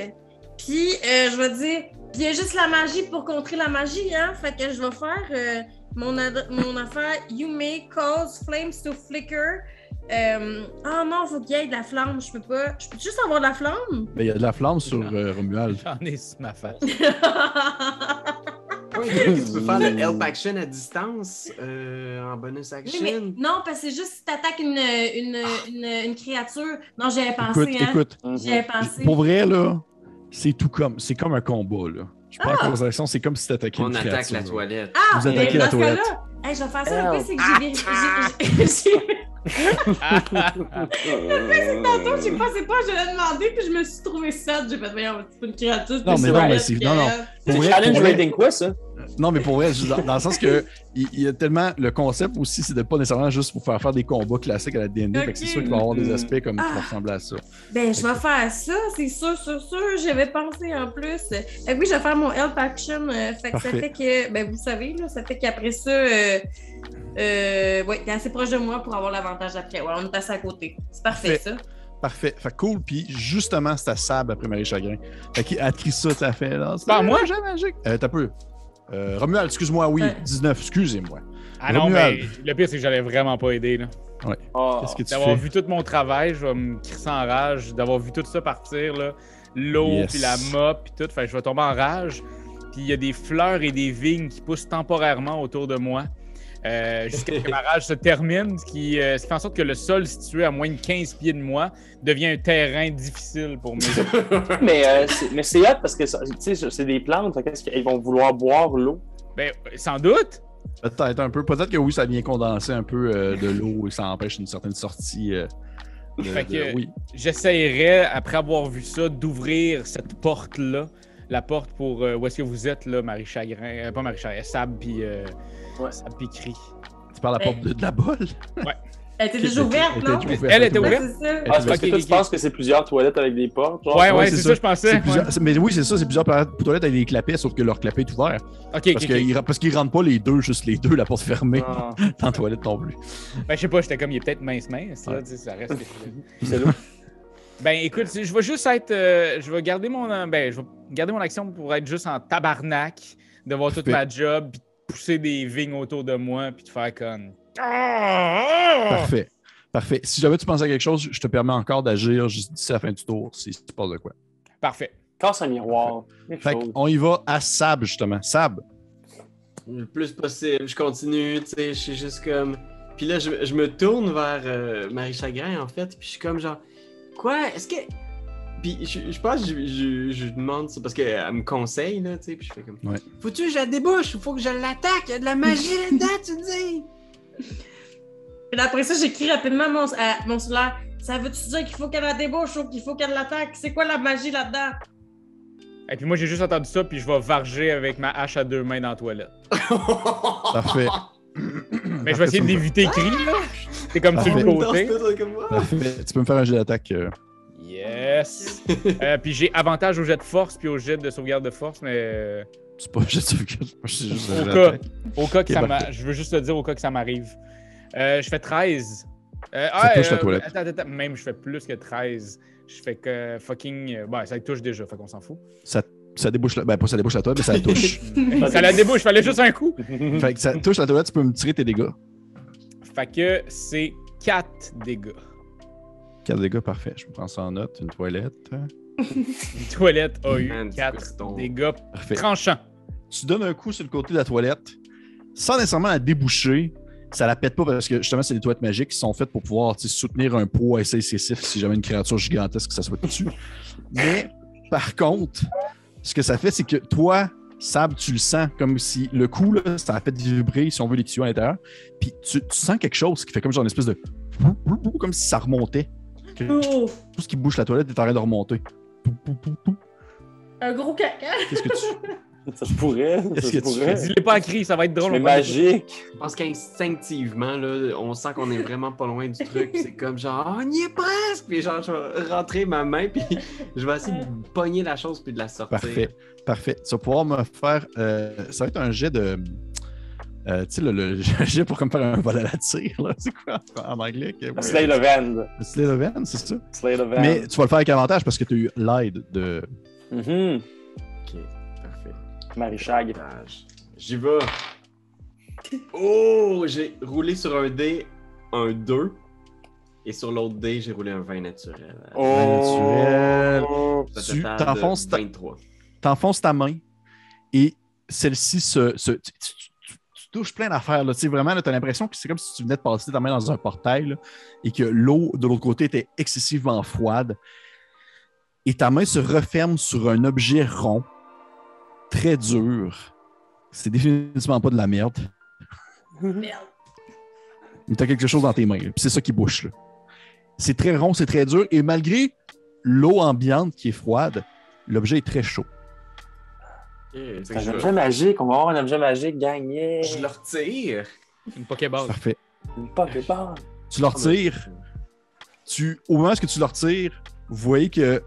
Puis, je vais dire, puis il y a juste la magie pour contrer la magie, hein. Fait que je vais faire mon affaire You may cause flames to flicker. Oh non, faut qu'il y ait de la flamme. Je peux juste avoir de la flamme? Ben, il y a de la flamme sur Romuald. J'en ai sur ma face. Oui, tu peux faire le help action à distance en bonus action. Oui, mais non, parce que c'est juste si t'attaques une créature. Non, j'y avais pensé, Écoute, J'y avais pensé. pour vrai, là, c'est comme un combat, là. Je prends en considération, c'est comme si t'attaquais On une attaque créature. la là. toilette. Ah, Vous mais attaquez la dans ce toilette. cas-là, hey, je vais faire ça. Le pire, c'est que j'ai vérifié. Tantôt, je pensais pas, je l'ai demandé, puis je me suis trouvé sad. J'ai fait, voyons, c'est pas une créature. Non, mais non, mais c'est. Non, non. C'est Pour vrai, challenge pour vrai- rating quoi, ça? Non, mais pour vrai, dans le sens que il y a tellement. Le concept aussi, c'est de pas nécessairement juste pour faire des combats classiques à la D&D. Fait que c'est sûr qu'il va y avoir des aspects comme qui vont ressembler à ça. Ben, je vais faire ça, c'est sûr. J'avais pensé en plus. Fait que oui, je vais faire mon help action. Fait que Parfait. ça fait que, ben, vous savez, là, ça fait qu'après ça, ouais, t'es assez proche de moi pour avoir l'avantage après. Ouais, on est assez à côté. C'est parfait, ça. Parfait. Fait que cool. Puis justement, c'est à Sab après Marie Chagrin. Fait qu'il a écrit ça, t'as fait là. Pas moi? C'est magique. T'as peu. Romuald, excuse-moi, oui, 19, excusez-moi. Ah non, Romuald. mais le pire, c'est que j'allais vraiment pas aider, là. Oh. Qu'est-ce que tu D'avoir fais? vu tout mon travail, je vais me crisser en rage. D'avoir vu tout ça partir, là. L'eau, Yes. puis la mop, puis tout. Fait que je vais tomber en rage. Puis il y a des fleurs et des vignes qui poussent temporairement autour de moi. Jusqu'à ce que ma rage se termine, ce qui fait en sorte que le sol situé à moins de 15 pieds de moi devient un terrain difficile pour moi. mais c'est hot parce que tu sais, c'est des plantes, fait qu'est-ce qu'ils vont vouloir boire l'eau? Ben, sans doute. Peut-être un peu. Peut-être que oui, ça vient condenser un peu de l'eau et ça empêche une certaine sortie. Fait que oui. j'essayerais, après avoir vu ça, d'ouvrir cette porte-là. La porte pour où est-ce que vous êtes, là, Marie Chagrin. Pas Marie Chagrin, Sab puis Cri. Tu parles à la porte de la bolle? Ouais. Elle était déjà ouverte, non? Elle était Ouais, ouverte? c'est ça. Ah, c'est parce Ok, que toi, ok, tu penses que c'est plusieurs toilettes avec des portes? Genre? Ouais, c'est c'est ça, je pensais. C'est plusieurs- Mais oui, c'est ça, c'est plusieurs toilettes avec des clapets, sauf que leur clapet est ouvert. Ok, Parce ok. qu'ils rentrent pas les deux, juste les deux, la porte fermée, Ah. dans la toilette non plus. Ben, je sais pas, j'étais comme, il est peut-être mince, là, Ouais. tu sais, ça reste. C'est lourd. Ben, écoute, je vais juste être. Je vais garder mon. Ben, je vais garder mon action pour être juste en tabarnak, de voir toute Parfait. ma job, puis de pousser des vignes autour de moi, puis de faire comme. Parfait. Parfait. Si jamais tu penses à quelque chose, je te permets encore d'agir juste d'ici la fin du tour, si tu parles de quoi. Parfait. Casse un miroir. Quelque Fait chose. qu'on y va à Sab, justement. Sab, Le plus possible, je continue, tu sais, je suis juste comme... Puis là, je me tourne vers Marie Chagrin, en fait, puis je suis comme genre... Quoi? Est-ce que... Puis je pense que je demande ça, parce qu'elle me conseille, là, tu sais, puis je fais comme... Ouais. Faut-tu que je la débouche? Faut que je l'attaque? Il y a de la magie là-dedans, tu dis? Puis après ça, j'écris rapidement à mon cellulaire. Ça veut-tu dire qu'il faut qu'elle la débouche ou qu'il faut qu'elle l'attaque? C'est quoi la magie là-dedans? Et puis moi, j'ai juste entendu ça, puis je vais varger avec ma hache à 2 mains dans la toilette. parfait. Mais je vais essayer d'éviter le cri, là. C'est comme sur le Parfait. côté. Parfait. Tu peux me faire un jet d'attaque. Yes! Puis j'ai avantage au jet de force, puis au jet de sauvegarde de force, mais. C'est pas un jet de sauvegarde, c'est juste un jet Au cas, d'attaque. au cas que Ok, ça parfait. je veux juste te dire au cas que ça m'arrive. Je fais 13. touche la toilette. Attends, même je fais plus que 13. Je fais que fucking. Bon, ça touche déjà, fait qu'on s'en fout. Ça débouche la... Ben, pas ça débouche la toilette, mais ça la touche. Ça la débouche, fallait juste un coup. Fait que ça touche la toilette, tu peux me tirer tes dégâts. Fait que c'est 4 dégâts. 4 dégâts, parfait. Je me prends ça en note. Une toilette. Une toilette a eu Man, du 4 coton. dégâts Parfait. tranchants. Tu donnes un coup sur le côté de la toilette, sans nécessairement la déboucher. Ça la pète pas parce que justement, c'est des toilettes magiques qui sont faites pour pouvoir soutenir un poids assez excessif si jamais une créature gigantesque ça soit dessus. Mais par contre, ce que ça fait, c'est que toi, Sab, tu le sens comme si le coup, là, ça a fait vibrer, si on veut, les tuyaux à l'intérieur. Puis tu sens quelque chose qui fait comme genre une espèce de. Comme si ça remontait. Oh, Tout ce qui bouge la toilette est en train de remonter. un gros caca. Qu'est-ce que tu. Ça se pourrait. Qu'est-ce Ça se que tu pourrait. Dis-le pas à cri, ça va être drôle. Mais on va- magique. Je pense qu'instinctivement, là, on sent qu'on est vraiment pas loin du truc. Puis c'est comme genre, on y est presque! Puis genre, je vais rentrer ma main, puis je vais essayer de pogner la chose, puis de la sortir. Parfait. Parfait. Tu vas pouvoir me faire. Ça va être un jet de. Tu sais, le jet pour comme faire un vol à la tire, là. C'est quoi en anglais? Slay of Hand. Slay of Hand, c'est ça? Slay of Hand. Mais tu vas le faire avec avantage parce que tu as eu l'aide de. Mhm. Ok, parfait. Marie-Chag. J'y vais. Oh! J'ai roulé sur un dé, un 2. Et sur l'autre dé, j'ai roulé un 20 naturel. naturel. Ça Tu total de t'enfonces 23. T'enfonces ta main et celle-ci tu touches plein d'affaires. Là. Tu sais, vraiment, tu as l'impression que c'est comme si tu venais de passer ta main dans un portail là, et que l'eau de l'autre côté était excessivement froide. Et ta main se referme sur un objet rond, très dur. C'est définitivement pas de la merde. Merde. Mais tu as quelque chose dans tes mains. là, Puis c'est ça qui bouche. Là. C'est très rond, c'est très dur. Et malgré l'eau ambiante qui est froide, l'objet est très chaud. Ok, fait C'est que un je, objet magique. On va avoir un objet magique gagné. je le retire. Une Pokéball. Parfait. Une Pokéball. Tu le retires. Au moment où tu le retires, vous voyez que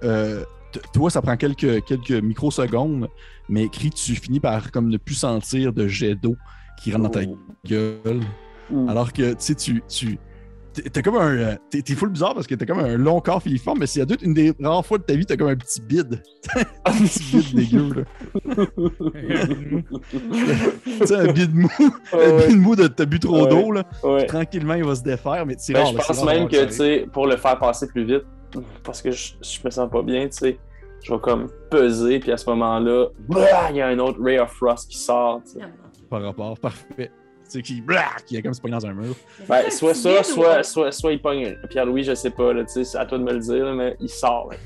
toi, ça prend quelques microsecondes, mais Cri, tu finis par comme ne plus sentir de jet d'eau qui rentre dans ta gueule. Alors que t'as comme un. T'es full bizarre parce que t'as comme un long corps filiforme, mais c'est une des rares fois de ta vie, t'as comme un petit bide. Un petit bide dégueu, là. Tu sais, un bide mou. Un bide mou de t'as bu trop d'eau, là. Ouais. Tranquillement, il va se défaire, mais c'est Ben, rare. je là, c'est pense rare même d'avoir que, ça tu sais, pour le faire passer plus vite, parce que je me sens pas bien, tu sais, je vais comme peser, puis à ce moment-là, il y a un autre Ray of Frost qui sort, tu sais. par rapport. Parfait. Tu sais, qui est comme se pogner dans un mur. Ben, soit ça, soit il pogne. Pierre-Louis, je sais pas, là, tu sais, c'est à toi de me le dire, là, mais il sort, là.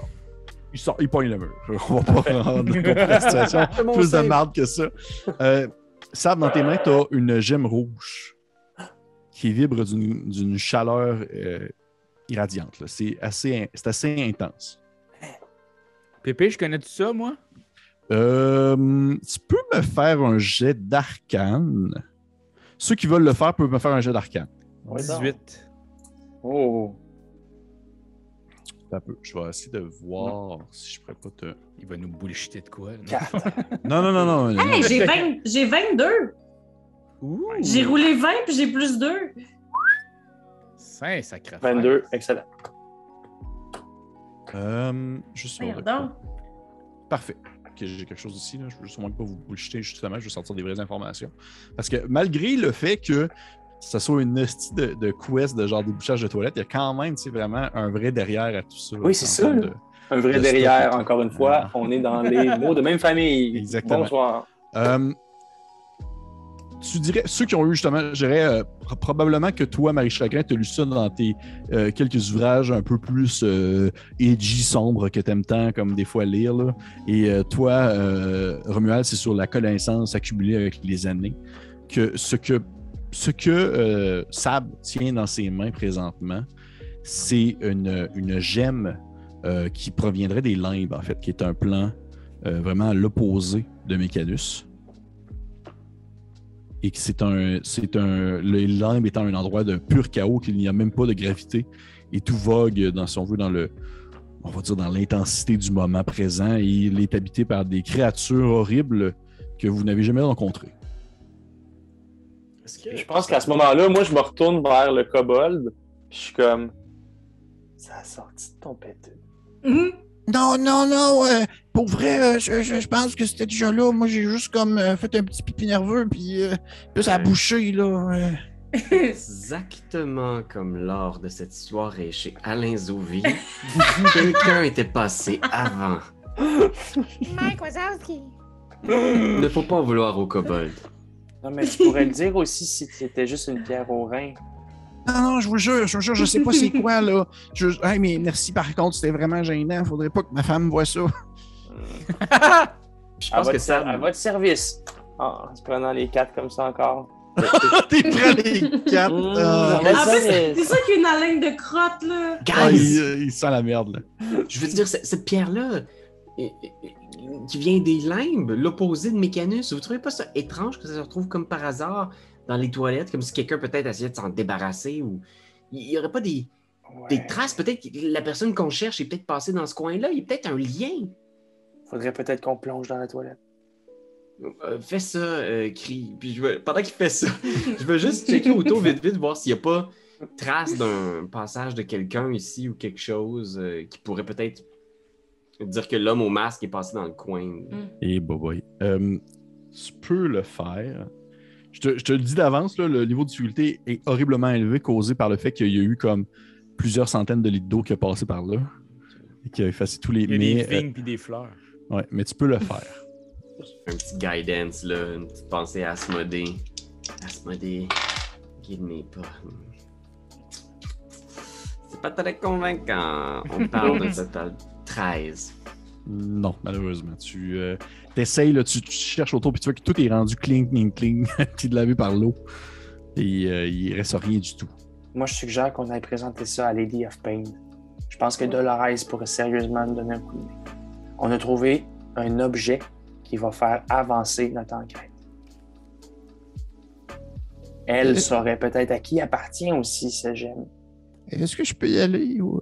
Il pogne le mur. On va pas rendre la situation plus de merde que ça. Sab, dans tes mains, tu as une gemme rouge qui vibre d'une chaleur irradiante. Là. C'est assez intense. Pépé, je connais tout ça, moi? Tu peux me faire un jet d'arcane. Ceux qui veulent le faire peuvent me faire un jet d'arcane. Ouais, donc. 18. Oh. Un peu. Je vais essayer de voir si je pourrais pas te... Il va nous bullshiter de quoi? Non? 4. Non. Hey, j'ai 22. Ouh! J'ai roulé 20 puis j'ai plus 2. Saint-sacré. 22, excellent. Juste Voyons sur donc. Parfait. Ok, j'ai quelque chose ici. Là. Je veux sûrement pas vous bullshiter, justement. Je veux sortir des vraies informations. Parce que malgré le fait que ça soit une hostie de quest de genre débouchage de toilettes, il y a quand même vraiment un vrai derrière à tout ça. Oui, c'est ça. Un vrai de derrière, stock. encore une fois. On est dans les mots de même famille. Exactement. Bonsoir. Tu dirais, ceux qui ont eu justement, je dirais probablement que toi, Marie Chagrin, tu as lu ça dans tes quelques ouvrages un peu plus edgy, sombres que tu aimes tant, comme des fois lire. Là. Et toi, Romuald, c'est sur la connaissance accumulée avec les années. Que ce que Sab tient dans ses mains présentement, c'est une gemme qui proviendrait des limbes, en fait, qui est un plan vraiment à l'opposé de Mécanus. Et que le limbe étant un endroit de pur chaos, qu'il n'y a même pas de gravité, et tout vogue, si on veut, on va dire dans l'intensité du moment présent, et il est habité par des créatures horribles que vous n'avez jamais rencontrées. Je pense qu'à ce moment-là, moi, je me retourne vers le kobold, puis je suis comme... Ça a sorti de ton péteux. Non, pour vrai, je pense que c'était déjà là. Moi, j'ai juste comme fait un petit pipi nerveux, puis ça a bouché, là. Exactement comme lors de cette soirée chez Alain Zouvi, quelqu'un était passé avant. Mike Wazowski. Ne faut pas en vouloir au kobold. Non, mais tu pourrais le dire aussi si c'était juste une pierre au rein. Non, je vous jure, je sais pas c'est quoi, là. Hey, mais merci, par contre, c'était vraiment gênant. Faudrait pas que ma femme voie ça. Je pense que ça... À votre service. En se prenant les 4 comme ça encore. T'es prêt les 4? Non, En plus, c'est ça qu'il y a une haleine de crotte, là. Guys! Il sent la merde, là. Je veux dire, cette pierre-là, qui vient des limbes, l'opposé de Mécanus, vous trouvez pas ça étrange que ça se retrouve comme par hasard dans les toilettes, comme si quelqu'un peut-être essayait de s'en débarrasser, ou il n'y aurait pas des traces, peut-être que la personne qu'on cherche est peut-être passée dans ce coin-là, il y a peut-être un lien. Faudrait peut-être qu'on plonge dans la toilette. Fais ça, Cri. Puis pendant qu'il fait ça, je veux juste checker autour vite, voir s'il n'y a pas trace d'un passage de quelqu'un ici ou quelque chose qui pourrait peut-être dire que l'homme au masque est passé dans le coin. Et boy. Tu peux le faire. Je te le dis d'avance, là, le niveau de difficulté est horriblement élevé, causé par le fait qu'il y a eu comme plusieurs centaines de litres d'eau qui a passé par là et qui a effacé tous les... Il y a des vignes puis des fleurs. Ouais, mais tu peux le faire. Un petit guidance, là, une petite pensée à Asmodée. Asmodée, guide-moi pas. C'est pas très convaincant. On parle de total 13. Non, malheureusement. Tu essayes, là, tu cherches autour, puis tu vois que tout est rendu cling, puis de lavé par l'eau. Et il ne reste rien du tout. Moi, je suggère qu'on aille présenter ça à Lady of Pain. Je pense que Dolores pourrait sérieusement nous donner un coup de main. On a trouvé un objet qui va faire avancer notre enquête. Elle saurait peut-être à qui appartient aussi ce gemme. Est-ce que je peux y aller? Ou...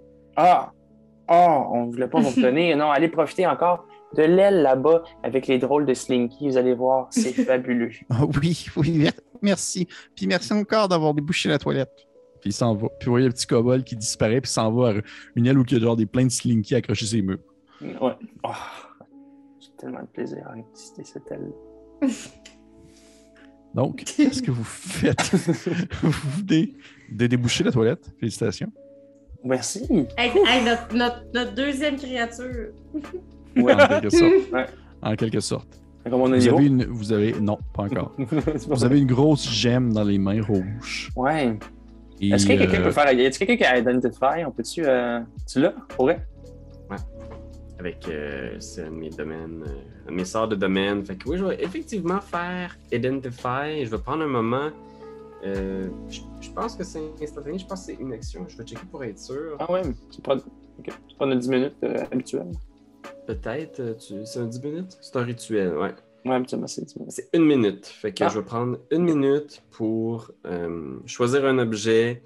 On ne voulait pas vous donner. Non, allez profiter encore de l'aile là-bas avec les drôles de Slinky. Vous allez voir, c'est fabuleux. Oui, merci. Puis merci encore d'avoir débouché la toilette. Puis il s'en va. Puis vous voyez le petit kobold qui disparaît, puis s'en va à une aile où il y a genre plein de Slinky accrochés sur les murs. Ouais. Oh, j'ai tellement de plaisir à visiter cette aile. Donc, qu'est-ce que vous faites? Vous venez de déboucher la toilette. Félicitations. Merci. Hey, notre deuxième créature. Ouais. En quelque sorte. Ouais. En quelque sorte. Comme on a Vous avez... Non, pas encore. Vous avez une grosse gemme dans les mains rouges. Ouais. Et, Est-ce que quelqu'un peut faire... Y a-t-il quelqu'un qui a Identify? On peut-tu... Tu l'as? Pourrais? Ouais. Avec c'est un de mes domaines, un de mes sorts de domaine. Fait que oui, je vais effectivement faire Identify. Je vais prendre un moment. Je pense que c'est instantané. Je pense que c'est une action. Je vais checker pour être sûr. Ah ouais, c'est pas notre 10 minutes habituel. Peut-être. C'est un 10 minutes? C'est un rituel, ouais. Ouais, habituellement, c'est 10 minutes. C'est 1 minute. Fait que je vais prendre 1 minute pour choisir un objet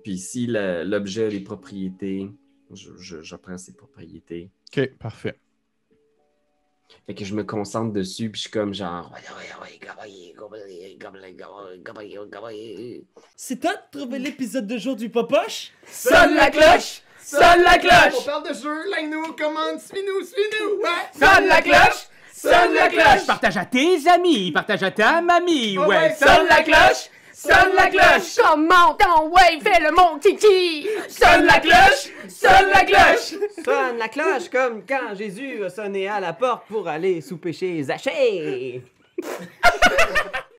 Puis si l'objet a des propriétés, je prends ses propriétés. OK, parfait. Fait que je me concentre dessus, puis je suis comme genre... C'est toi de trouver l'épisode de jour du Popoche? Sonne la cloche! Sonne la cloche! On parle de jeu, like-nous, commande, suis-nous, ouais! Sonne la cloche! Sonne la cloche! Partage à tes amis, partage à ta mamie, Oh ouais! ouais, Sonne la cloche! Sonne la cloche! Comment ton ouais, fais le mon titi! Sonne la cloche! Sonne la cloche! Sonne la cloche comme quand Jésus a sonné à la porte pour aller souper chez Zachée.